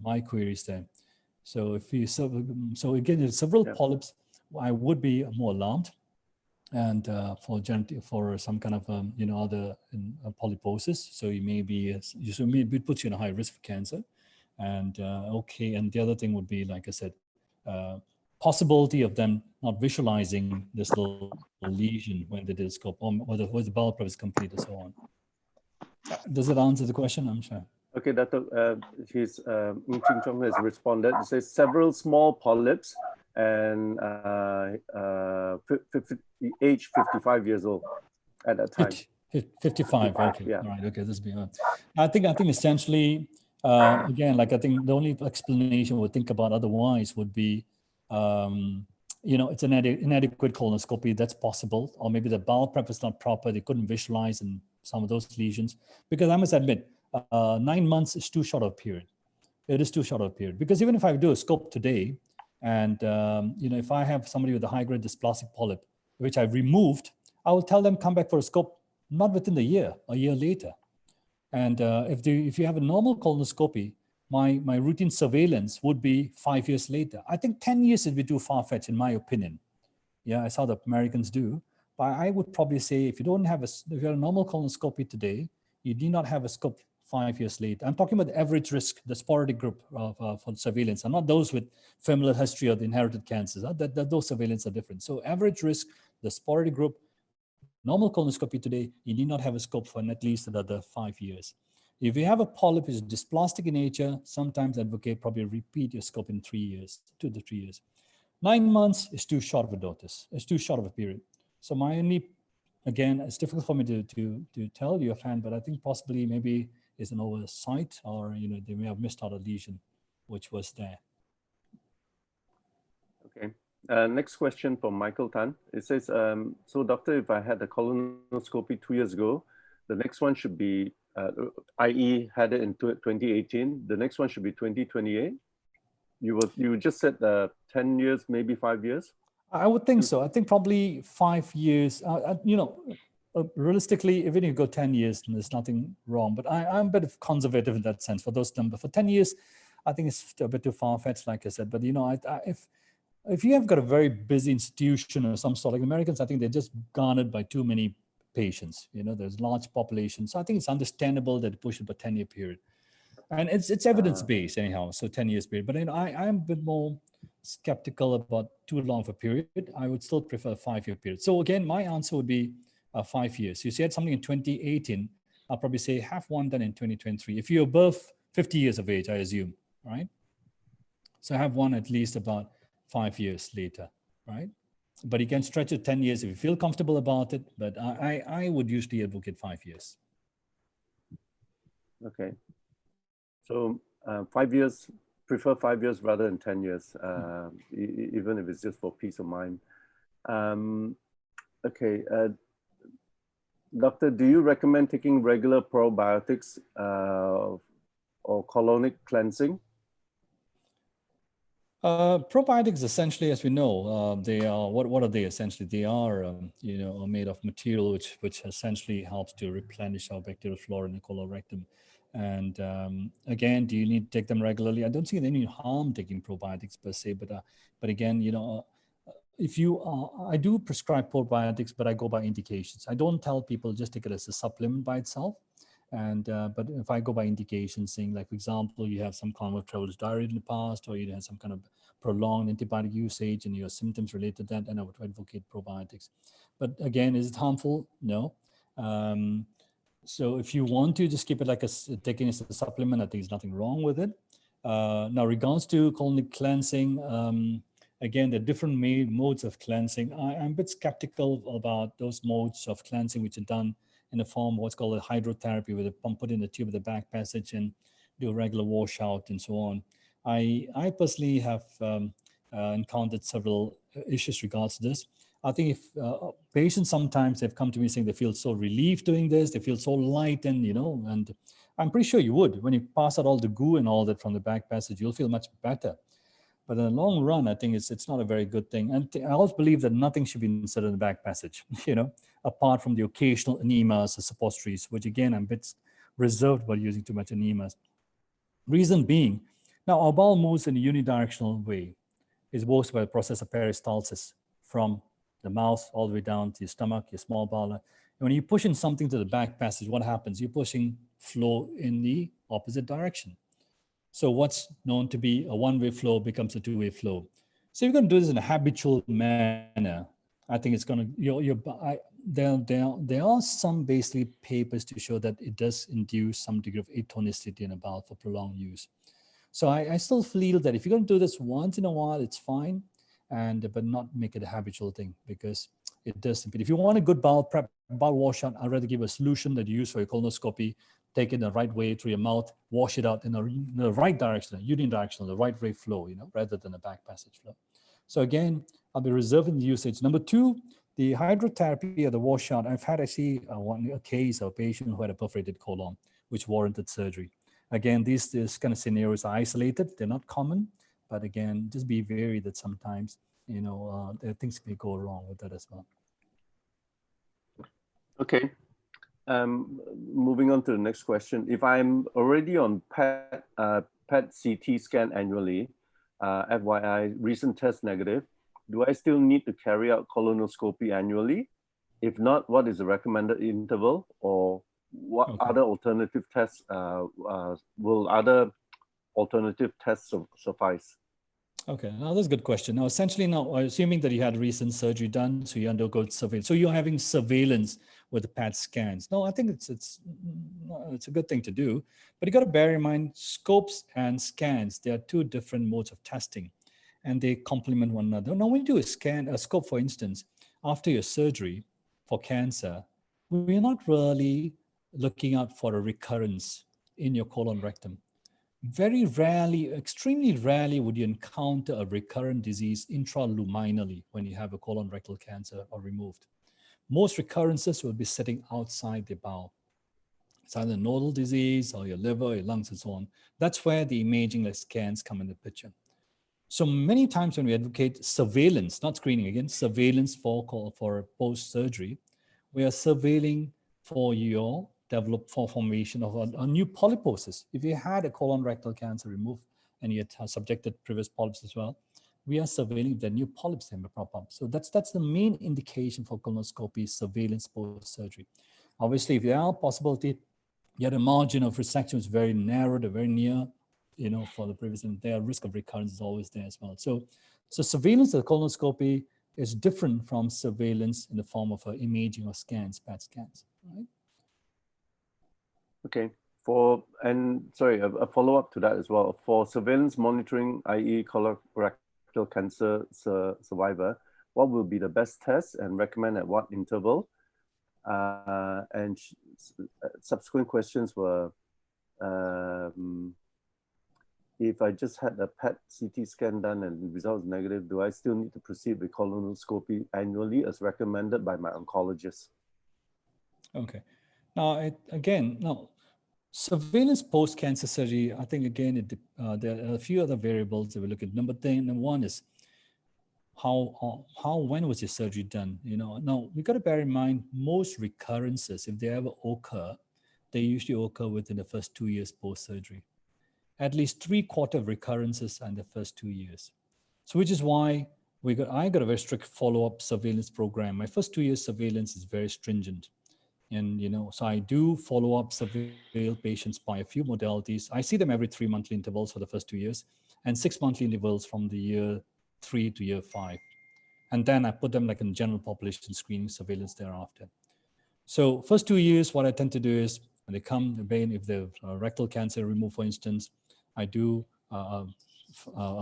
my queries there. So again, there's several polyps, I would be more alarmed, and for some kind of other polyposis. So you may be it puts you in a high risk for cancer, and and the other thing would be, like I said, possibility of them not visualizing this little lesion when they did a scope, or whether the bowel prep is complete, and so on. Does it answer the question? I'm sure. Okay, Dr. Ng Ching Chong has responded. It says several small polyps and age 55 years old at that time. 55, okay. Yeah. All right, okay, this is beyond. I think essentially, again, like I think the only explanation we'll think about otherwise would be, it's an inadequate colonoscopy. That's possible. Or maybe the bowel prep is not proper. They couldn't visualize in some of those lesions. Because I must admit, 9 months is too short of a period. It is too short of a period. Because even if I do a scope today, and if I have somebody with a high-grade dysplastic polyp, which I've removed, I will tell them come back for a scope not within the year, a year later. And if you have a normal colonoscopy, my routine surveillance would be 5 years later. I think 10 years would be too far-fetched, in my opinion. Yeah, that's how the Americans do. But I would probably say if you have a normal colonoscopy today, you need not have a scope 5 years later. I'm talking about the average risk, the sporadic group for surveillance, and not those with familial history or the inherited cancers. Those surveillance are different. So average risk, the sporadic group, normal colonoscopy today, you need not have a scope for at least another 5 years. If you have a polyp which is dysplastic in nature, sometimes advocate probably repeat your scope in 3 years, 2 to 3 years. 9 months is too short of a notice. It's too short of a period. So my only, again, it's difficult for me to tell you offhand, but I think possibly maybe is an oversight, or they may have missed out a lesion which was there. Okay. Next question from Michael Tan. It says, so doctor, if I had a colonoscopy 2 years ago, the next one should be, i.e. had it in 2018, the next one should be 2028? You just said 10 years, maybe 5 years? I would think so. I think probably 5 years, realistically, even if you go 10 years, there's nothing wrong. But I'm a bit conservative in that sense for those numbers. For 10 years, I think it's a bit too far-fetched, like I said. But, if you have got a very busy institution or some sort, like Americans, I think they're just garnered by too many patients. There's large populations. So I think it's understandable that they push it for 10-year period. And it's evidence-based anyhow, so 10 years period. But I'm a bit more skeptical about too long of a period. I would still prefer a 5-year period. So again, my answer would be 5 years. You said something in 2018, I'll probably say have one done in 2023. If you're above 50 years of age, I assume, right? So have one at least about 5 years later, right? But you can stretch it 10 years if you feel comfortable about it. But I would usually advocate 5 years. Okay. So 5 years, prefer 5 years rather than 10 years, even if it's just for peace of mind. Okay. Doctor, do you recommend taking regular probiotics or colonic cleansing? Probiotics, essentially, as we know, they are what are they essentially? They are made of material which essentially helps to replenish our bacterial flora in the colorectum. And again, do you need to take them regularly? I don't see any harm taking probiotics per se, but again, if you I do prescribe probiotics, but I go by indications. I don't tell people just take it as a supplement by itself. And but if I go by indications, saying like, for example, you have some kind of travelers diarrhea in the past, or you had some kind of prolonged antibiotic usage and your symptoms related to that, then I would advocate probiotics. But again, is it harmful? No. So if you want to just keep it like taking it as a supplement, I think there's nothing wrong with it. Now, regards to colonic cleansing, again, the different modes of cleansing. I'm a bit skeptical about those modes of cleansing which are done in the form of what's called a hydrotherapy, where they put in the tube of the back passage and do a regular washout and so on. I personally have encountered several issues regards to this. I think if patients sometimes have come to me saying they feel so relieved doing this, they feel so light, and and I'm pretty sure you would. When you pass out all the goo and all that from the back passage, you'll feel much better. But in the long run, I think it's not a very good thing. And I also believe that nothing should be inserted in the back passage, apart from the occasional enemas or suppositories, which again, I'm a bit reserved about using too much enemas. Reason being, now our bowel moves in a unidirectional way. It's works by the process of peristalsis from the mouth all the way down to your stomach, your small bowel. And when you push in something to the back passage, what happens? You're pushing flow in the opposite direction. So what's known to be a one-way flow becomes a two-way flow. So if you're going to do this in a habitual manner, I think it's going to, there are some basically papers to show that it does induce some degree of atonicity in a bowel for prolonged use. So I still feel that if you're going to do this once in a while, it's fine, but not make it a habitual thing, because it does impede. If you want a good bowel washout, I'd rather give a solution that you use for your colonoscopy. Take it the right way through your mouth, wash it out in the right direction, unidirectional, the right way flow, rather than a back passage flow. So again, I'll be reserving the usage. Number two, the hydrotherapy or the washout. I've had actually a case of a patient who had a perforated colon, which warranted surgery. Again, these kind of scenarios are isolated. They're not common, but again, just be wary that sometimes, things may go wrong with that as well. Okay. Moving on to the next question. If I'm already on PET CT scan annually, FYI, recent test negative, do I still need to carry out colonoscopy annually? If not, what is the recommended interval, or what other alternative tests, will other alternative tests suffice? Okay, now that's a good question. Now, essentially, now assuming that you had recent surgery done, so you undergo surveillance, so you're having surveillance with the PET scans. No, I think it's a good thing to do, but you got to bear in mind, scopes and scans, they are two different modes of testing, and they complement one another. Now, when you do a scope, for instance, after your surgery for cancer, we're not really looking out for a recurrence in your colon rectum. Very rarely, extremely rarely would you encounter a recurrent disease intraluminally when you have a colorectal cancer or removed. Most recurrences will be sitting outside the bowel. It's either nodal disease or your liver, your lungs, and so on. That's where the imaging like scans come in the picture. So many times when we advocate surveillance, not screening again, surveillance for post-surgery, we are surveilling for your formation of a new polyposis. If you had a colorectal cancer removed and you had subjected previous polyps as well, we are surveilling if the new polyps that may pop up. So that's the main indication for colonoscopy, surveillance post-surgery. Obviously, if there are possibility, yet a margin of resection is very narrow, they're very near, for the previous, and their risk of recurrence is always there as well. So surveillance of colonoscopy is different from surveillance in the form of imaging or scans, PET scans, right? Okay. Sorry, a follow-up to that as well. For surveillance monitoring, i.e. colorectal cancer survivor, what will be the best test and recommend at what interval? Subsequent questions were, if I just had a PET CT scan done and the result is negative, do I still need to proceed with colonoscopy annually as recommended by my oncologist? Okay. Now, surveillance post-cancer surgery, I think, again, there are a few other variables that we look at. Number one is when was your surgery done? Now we got to bear in mind most recurrences, if they ever occur, they usually occur within the first 2 years post-surgery. At least 3/4 of recurrences are in the first 2 years. So which is why I got a very strict follow-up surveillance program. My first 2 years surveillance is very stringent. And, so I do follow up surveil patients by a few modalities. I see them every 3 monthly intervals for the first 2 years and 6 monthly intervals from the year 3 to year 5. And then I put them like in general population screening surveillance thereafter. So first 2 years, what I tend to do is when they come, if they're rectal cancer removed, for instance, I do a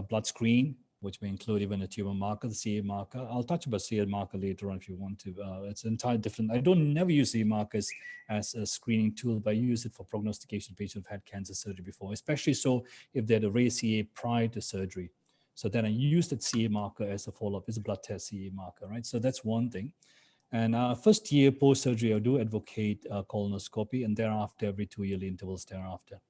blood screen, which may include even a tumor marker, the CA marker. I'll touch about CA marker later on if you want to. It's entirely different. I never use CA markers as a screening tool, but I use it for prognostication of patients who've had cancer surgery before, especially so if they had a raised CA prior to surgery. So then I use that CA marker as a follow-up. It's a blood test CA marker, right? So that's one thing. And first year post-surgery, I do advocate colonoscopy, and thereafter, every 2 yearly intervals thereafter.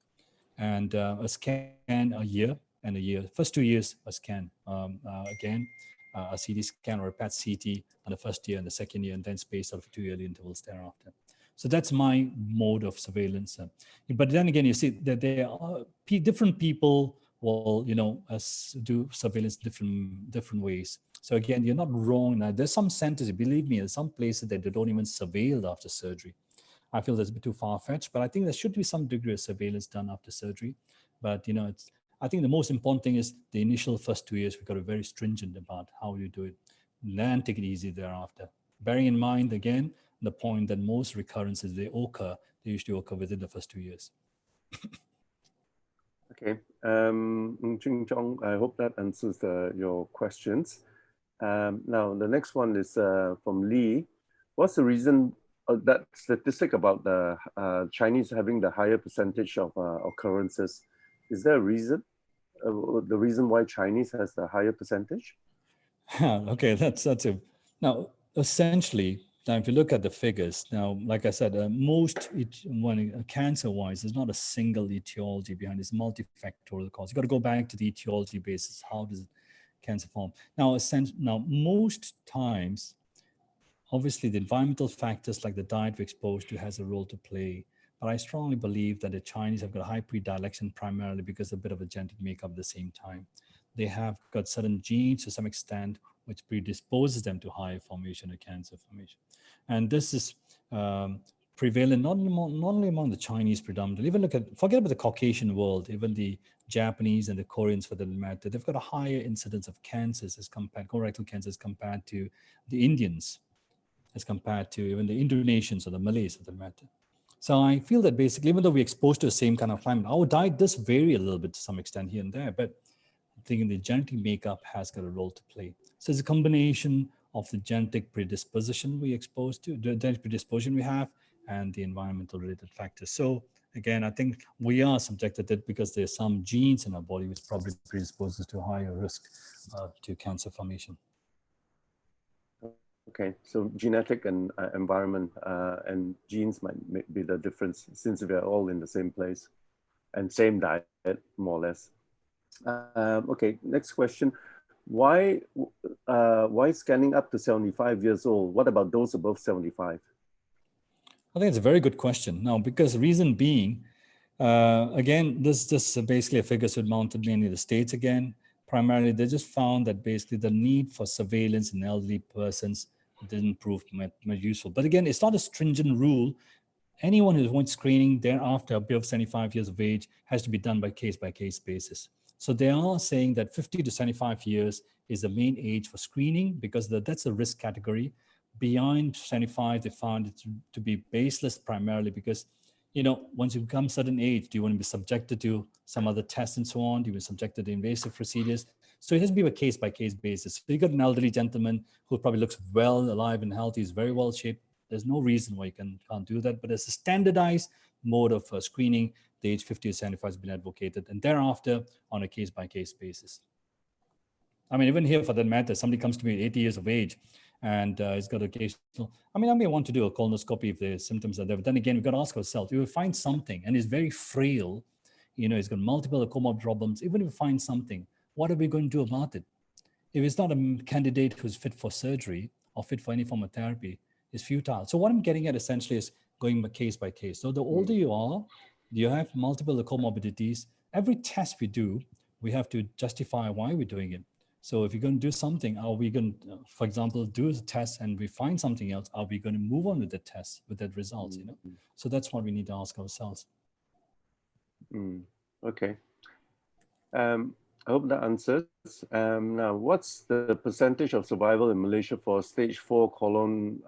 And a scan a year and a year. First 2 years, a scan. Again, a CT scan or a PET CT on the first year and the second year, and then spaced out for 2 yearly intervals thereafter. So that's my mode of surveillance. But then again, you see that there are different people will, do surveillance different ways. So again, you're not wrong. Now, there's some centers, believe me, there's some places that they don't even surveil after surgery. I feel that's a bit too far-fetched, but I think there should be some degree of surveillance done after surgery. But I think the most important thing is the initial first 2 years, we've got to be very stringent about how you do it. Then take it easy thereafter. Bearing in mind, again, the point that most recurrences, they usually occur within the first 2 years. Okay. Ching Chong, I hope that answers your questions. Now, the next one is from Lee. What's the reason, that statistic about the Chinese having the higher percentage of occurrences? Is there a reason? The reason why Chinese has the higher percentage? Okay, that's it. Now, essentially, now if you look at the figures, now, like I said, when cancer-wise, there's not a single etiology behind this multifactorial cause. You got to go back to the etiology basis. How does cancer form? Now, most times, obviously, the environmental factors like the diet we're exposed to has a role to play. But I strongly believe that the Chinese have got a high predilection primarily because of a bit of a genetic makeup at the same time. They have got certain genes to some extent which predisposes them to high formation of cancer formation. And this is prevalent not only among the Chinese predominantly, forget about the Caucasian world, even the Japanese and the Koreans for the matter, they've got a higher incidence of cancers colorectal cancers compared to the Indians, as compared to even the Indonesians or the Malays for the matter. So I feel that basically, even though we're exposed to the same kind of climate, our diet does vary a little bit to some extent here and there, but I think the genetic makeup has got a role to play. So it's a combination of the genetic predisposition we exposed to, the genetic predisposition we have, and the environmental related factors. So again, I think we are subjected to it because there's some genes in our body which probably predisposes to higher risk to cancer formation. Okay, so genetic and environment and genes might be the difference since we are all in the same place and same diet, more or less. Okay, next question. Why scanning up to 75 years old? What about those above 75? I think it's a very good question. Now, because reason being, again, this just basically a figure should mounted mainly in the States again. Primarily, they just found that basically the need for surveillance in elderly persons didn't prove much useful. But again, it's not a stringent rule. Anyone who wants screening thereafter above 75 years of age has to be done by case basis. So they are saying that 50 to 75 years is the main age for screening because that's a risk category. Beyond 75, they found it to be baseless primarily because, once you become a certain age, do you want to be subjected to some other tests and so on? Do you want to be subjected to invasive procedures? So it has to be a case basis. So you got an elderly gentleman who probably looks well alive and healthy, is very well shaped. There's no reason why you can't do that. But as a standardized mode of screening, the age 50 to 75 has been advocated, and thereafter on a case-by-case basis. I mean, even here for that matter, somebody comes to me at 80 years of age and he's got occasional, I may want to do a colonoscopy if the symptoms are there. But then again, we've got to ask ourselves, if we find something and he's very frail, he's got multiple comorbid problems, even if we find something, what are we going to do about it? If it's not a candidate who's fit for surgery or fit for any form of therapy, it's futile. So what I'm getting at essentially is going case by case. So the older you are, you have multiple comorbidities. Every test we do, we have to justify why we're doing it. So if you're going to do something, are we going to, for example, do the test and we find something else, are we going to move on with the test, with that result, So that's what we need to ask ourselves. Okay. I hope that answers. Now, what's the percentage of survival in Malaysia for stage 4 colon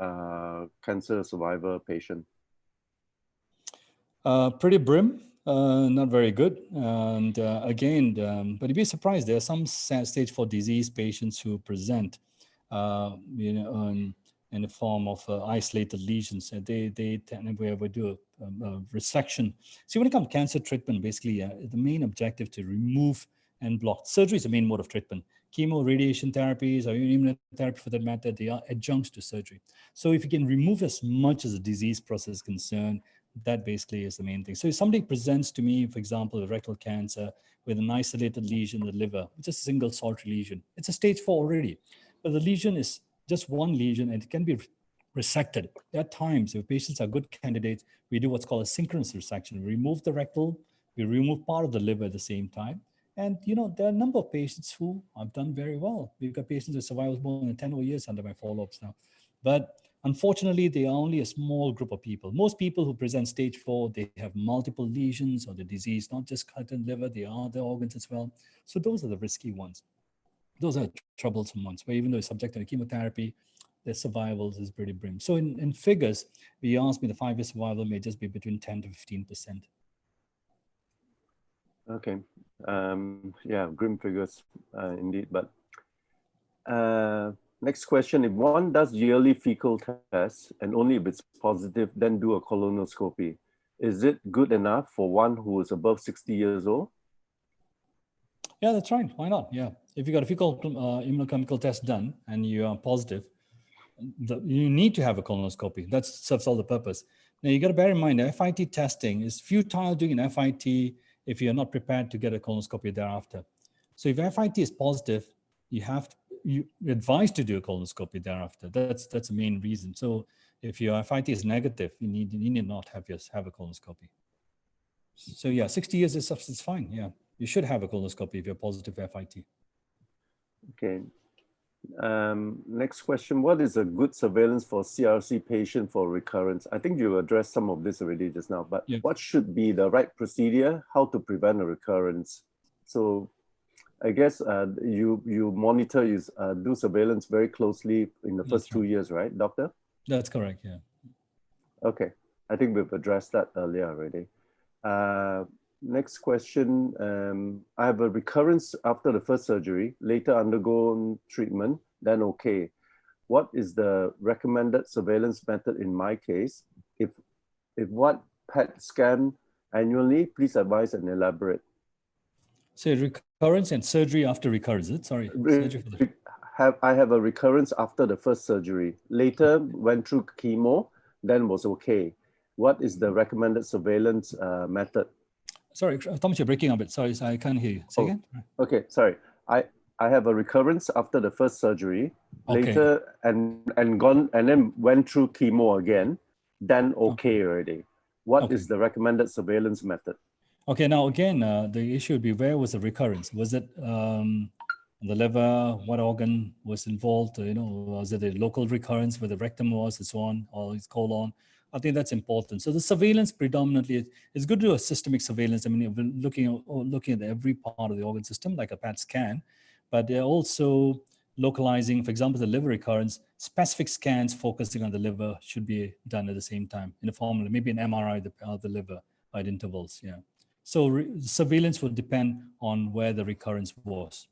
cancer survivor patient? Pretty grim, not very good. And again, but you'd be surprised, there are some stage 4 disease patients who present, in the form of isolated lesions. They we do a resection. See, when it comes to cancer treatment, basically, the main objective to remove and block. Surgery is the main mode of treatment. Chemo, radiation therapies, or immunotherapy for that matter, they are adjuncts to surgery. So if you can remove as much as the disease process is concerned, that basically is the main thing. So if somebody presents to me, for example, a rectal cancer with an isolated lesion in the liver, which is a single solitary lesion, it's a stage 4 already. But the lesion is just one lesion and it can be resected. At times, if patients are good candidates, we do what's called a synchronous resection. We remove the rectal, we remove part of the liver at the same time. And, there are a number of patients who have done very well. We've got patients with survival more than 10 years under my follow-ups now. But unfortunately, they are only a small group of people. Most people who present stage 4, they have multiple lesions or the disease, not just cut in liver, they are other organs as well. So those are the risky ones. Those are troublesome ones, where even though it's subject to chemotherapy, their survival is pretty grim. So in figures, we asked me the 5-year survival may just be between 10 to 15%. Okay. Yeah, grim figures indeed. But next question, if one does yearly fecal tests and only if it's positive, then do a colonoscopy, is it good enough for one who is above 60 years old? Yeah, that's right. Why not? Yeah. If you got a fecal immunochemical test done and you are positive, you need to have a colonoscopy. That serves all the purpose. Now, you got to bear in mind, FIT testing is futile doing an FIT if you're not prepared to get a colonoscopy thereafter. So if FIT is positive, you're advised to do a colonoscopy thereafter. That's the main reason. So if your FIT is negative, you need not have a colonoscopy. So yeah, 60 years is fine. Yeah, you should have a colonoscopy if you're positive FIT. Okay. Next question, what is a good surveillance for CRC patient for recurrence? I think you addressed some of this already just now, but yeah. What should be the right procedure? How to prevent a recurrence? So I guess you monitor, you do surveillance very closely in the first 2 years, right, doctor? That's correct, yeah. Okay, I think we've addressed that earlier already. Next question, I have a recurrence after the first surgery, later undergone treatment, then okay. What is the recommended surveillance method in my case? If what PET scan annually, please advise and elaborate. So recurrence and surgery after recurrence, sorry. I have a recurrence after the first surgery, later went through chemo, then was okay. What is the recommended surveillance method? Sorry, Thomas, you're breaking up a bit. Sorry, I can't hear you. Say again? Okay, sorry. I have a recurrence after the first surgery, later and then went through chemo again, then okay already. What Okay. is the recommended surveillance method? Okay, now again, the issue would be, where was the recurrence? Was it the liver? What organ was involved? Was it a local recurrence where the rectum was and so on, or its colon? I think that's important. So the surveillance predominantly, it's good to do a systemic surveillance. I mean, you're looking at every part of the organ system, like a PET scan, but they're also localizing, for example, the liver recurrence. Specific scans focusing on the liver should be done at the same time in a formula, maybe an MRI of the liver at intervals. Yeah. So surveillance will depend on where the recurrence was.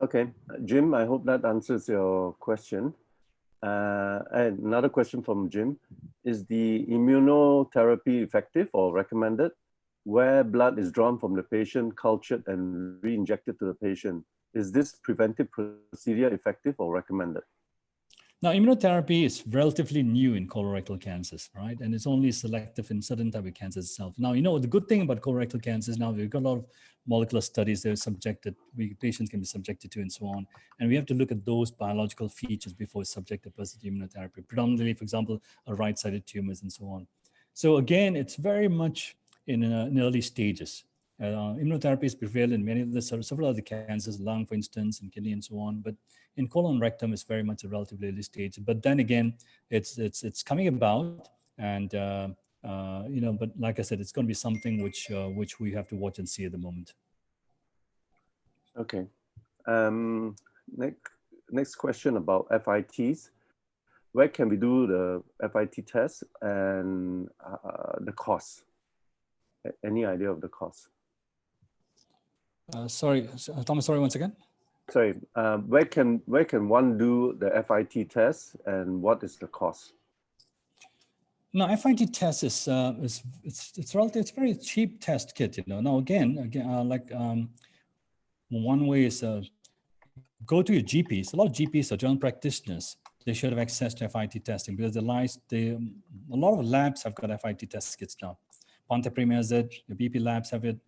Okay, Jim, I hope that answers your question. And another question from Jim: is the immunotherapy effective or recommended where blood is drawn from the patient, cultured, and re-injected to the patient? Is this preventive procedure effective or recommended? Now, immunotherapy is relatively new in colorectal cancers, right? And it's only selective in certain type of cancers itself. Now, the good thing about colorectal cancers, now we've got a lot of molecular studies that are patients can be subjected to and so on. And we have to look at those biological features before subject a person to immunotherapy, predominantly, for example, right-sided tumors and so on. So again, it's very much in early stages. Immunotherapy is prevalent in many of the several other cancers, lung, for instance, and kidney and so on. But in colon rectum, is very much a relatively early stage. But then again, it's coming about, and but like I said, it's going to be something which we have to watch and see at the moment. Okay. Next question about FITs. Where can we do the FIT test and the cost? Any idea of the cost? Sorry, Thomas, sorry, once again. Sorry, where can one do the FIT test and what is the cost? No, FIT test is it's relative. It's a very cheap test kit. Now again, one way is go to your GPs. A lot of GPs are general practitioners. They should have access to FIT testing because a lot of labs have got FIT test kits now. Ponte Prima has it. The BP labs have it.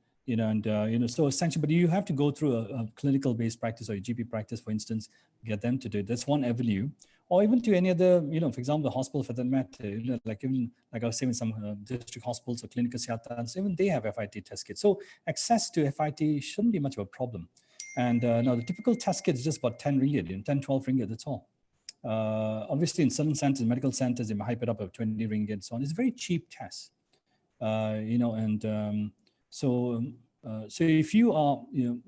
So essentially, but you have to go through a clinical-based practice or a GP practice, for instance, get them to do it. That's one avenue. Or even to any other, for example, the hospital for that matter, like I was saying, some district hospitals or clinical seatans, even they have FIT test kits. So access to FIT shouldn't be much of a problem. And now the typical test kit is just about 10 ringgit, 10, 12 ringgit, that's all. Obviously, in certain centers, medical centers, they might hype it up at 20 ringgit and so on. It's a very cheap test, so if you are, you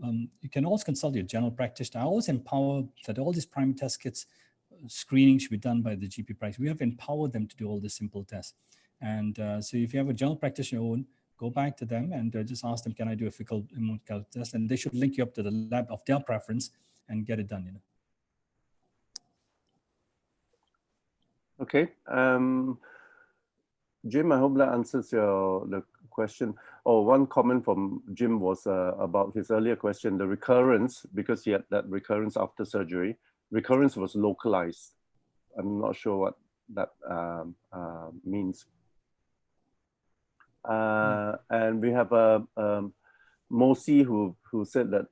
can always consult your general practitioner. I always empower that all these primary test kits, screening should be done by the GP practice. We have empowered them to do all the simple tests. And so if you have a general practitioner, go back to them and just ask them, can I do a fecal immunocalc test? And they should link you up to the lab of their preference and get it done. Okay. Jim, I hope that answers the question. Oh, one comment from Jim was about his earlier question, the recurrence, because he had that recurrence after surgery. Recurrence was localized. I'm not sure what that means. And we have Mosi who said that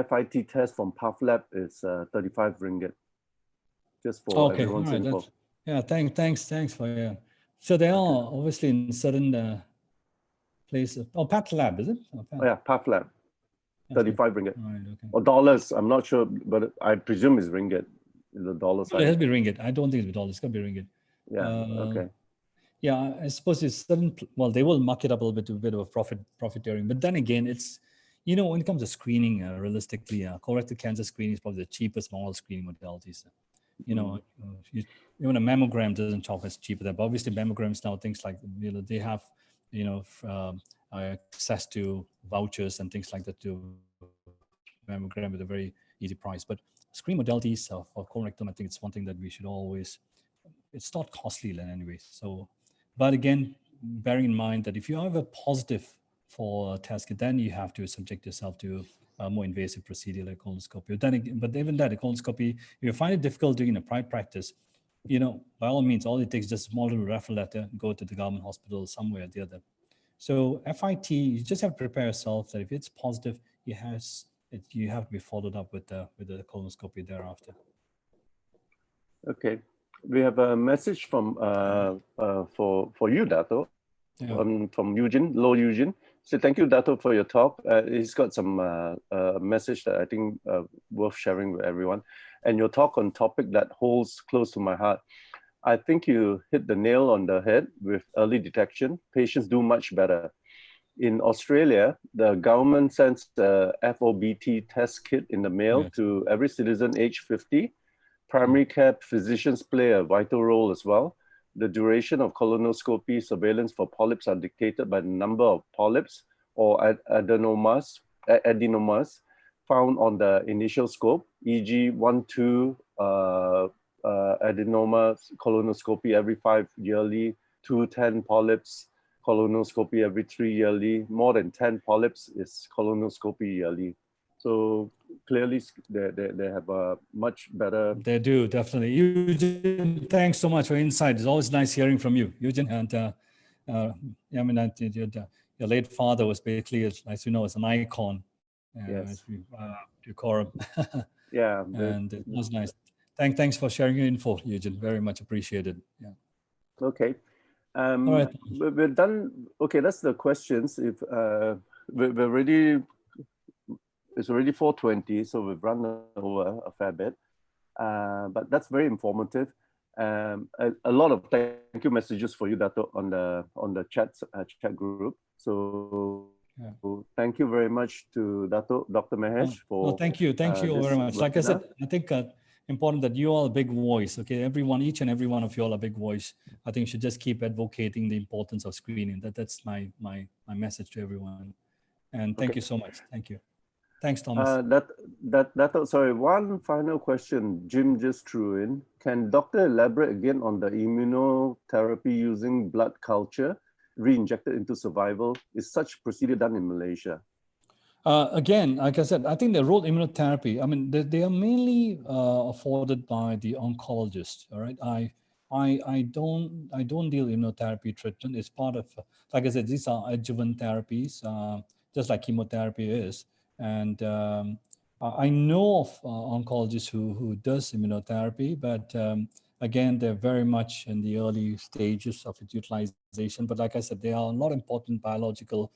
FIT test from Puff Lab is 35 ringgit. Just for everyone's info. Yeah, thanks for So they are obviously in certain places. Oh, Pat Lab, is it? Oh, yeah, Puff Lab, 35 ringgit. Right, okay. Or dollars, I'm not sure, but I presume it's ringgit, the dollar side. It has to be ringgit. I don't think it's dollars. It's got to be ringgit. Yeah, okay. Yeah, I suppose it's certain, well, they will muck it up a little bit to a bit of a profiteering. But then again, it's, when it comes to screening, realistically, colorectal cancer screening is probably the cheapest of all screening modalities. Even a mammogram doesn't talk as cheap as that. But obviously, mammograms now, things like, they have, access to vouchers and things like that to mammogram with a very easy price. But screen modalities for colorectal, I think it's one thing that we should always, it's not costly in any way. So, but again, bearing in mind that if you have a positive for a test kit, then you have to subject yourself to a more invasive procedure like colonoscopy. But even that, a colonoscopy, if you find it difficult doing in a private practice, by all means, all it takes is just a small little referral letter, go to the government hospital somewhere or the other. So FIT, you just have to prepare yourself that if it's positive, you have to be followed up with the colonoscopy thereafter. Okay. We have a message from for you, Dato, from Eugene, Low Eugene. So thank you, Dato, for your talk. He's got some message that I think worth sharing with everyone. And your talk on topic that holds close to my heart. I think you hit the nail on the head with early detection. Patients do much better. In Australia, the government sends the FOBT test kit in the mail to every citizen age 50. Primary care physicians play a vital role as well. The duration of colonoscopy surveillance for polyps are dictated by the number of polyps or adenomas found on the initial scope, e.g. 1-2 adenoma colonoscopy every 5 yearly, 2-10 polyps colonoscopy every 3 yearly, more than 10 polyps is colonoscopy yearly. So clearly they have a much better. They do, definitely. Eugene, thanks so much for insight. It's always nice hearing from you, Eugene. And I mean, your late father was basically, as you know, as an icon. Yes. To Corum. Yeah. And it was nice. Thanks for sharing your info, Eugene. Very much appreciated. Yeah. Okay. All right. We're done. Okay, that's the questions. If we're already, it's already 4:20, so we've run over a fair bit. But that's very informative. A lot of thank you messages for you, Dato, on the chat group. So thank you very much to Dato, Dr. Mahesh for. Thank you very much. Like I said, I think important that you are a big voice. Okay, each and every one of you all a big voice. I think you should just keep advocating the importance of screening. That's my message to everyone. And thank you so much. Thank you. Thanks, Thomas. Sorry, one final question Jim just threw in. Can doctor elaborate again on the immunotherapy using blood culture re-injected into survival? Is such procedure done in Malaysia? Again, like I said, I think the road immunotherapy, I mean, they are mainly afforded by the oncologist. All right. I don't deal immunotherapy treatment. It's part of, like I said, these are adjuvant therapies, just like chemotherapy is. And I know of oncologists who does immunotherapy, but again, they're very much in the early stages of its utilization. But like I said, there are a lot of important biological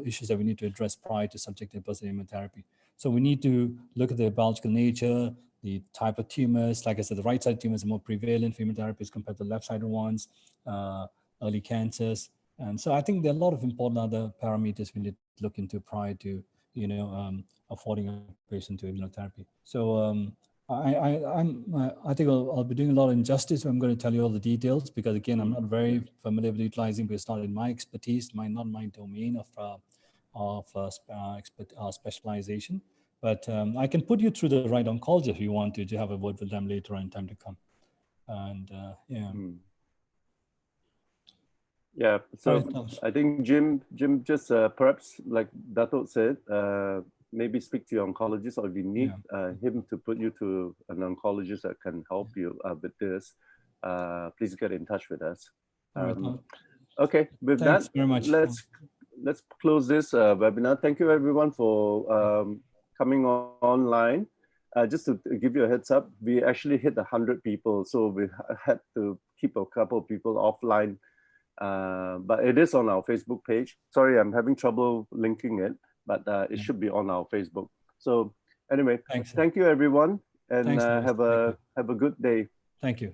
issues that we need to address prior to subjecting a person to immunotherapy. So we need to look at the biological nature, the type of tumors. Like I said, the right-sided tumors are more prevalent for immunotherapies compared to the left-sided ones, early cancers. And so I think there are a lot of important other parameters we need to look into prior to, affording a patient to immunotherapy. So I think I'll be doing a lot of injustice. I'm going to tell you all the details because again, I'm not very familiar with utilizing, but it's not in my expertise, not my domain of specialization. But I can put you through the right oncologist if you want to have a word with them later on in time to come. And yeah. Yeah, so I think Jim just perhaps like Dato said, maybe speak to your oncologist, or if you need him to put you to an oncologist that can help you with this, please get in touch with us. Okay, with Thanks that, very much. let's close this webinar. Thank you everyone for coming online. Just to give you a heads up, we actually hit 100 people, so we had to keep a couple of people offline. But it is on our Facebook page. Sorry, I'm having trouble linking it, but it should be on our Facebook. So anyway, thank you everyone, and have a good day. Thank you.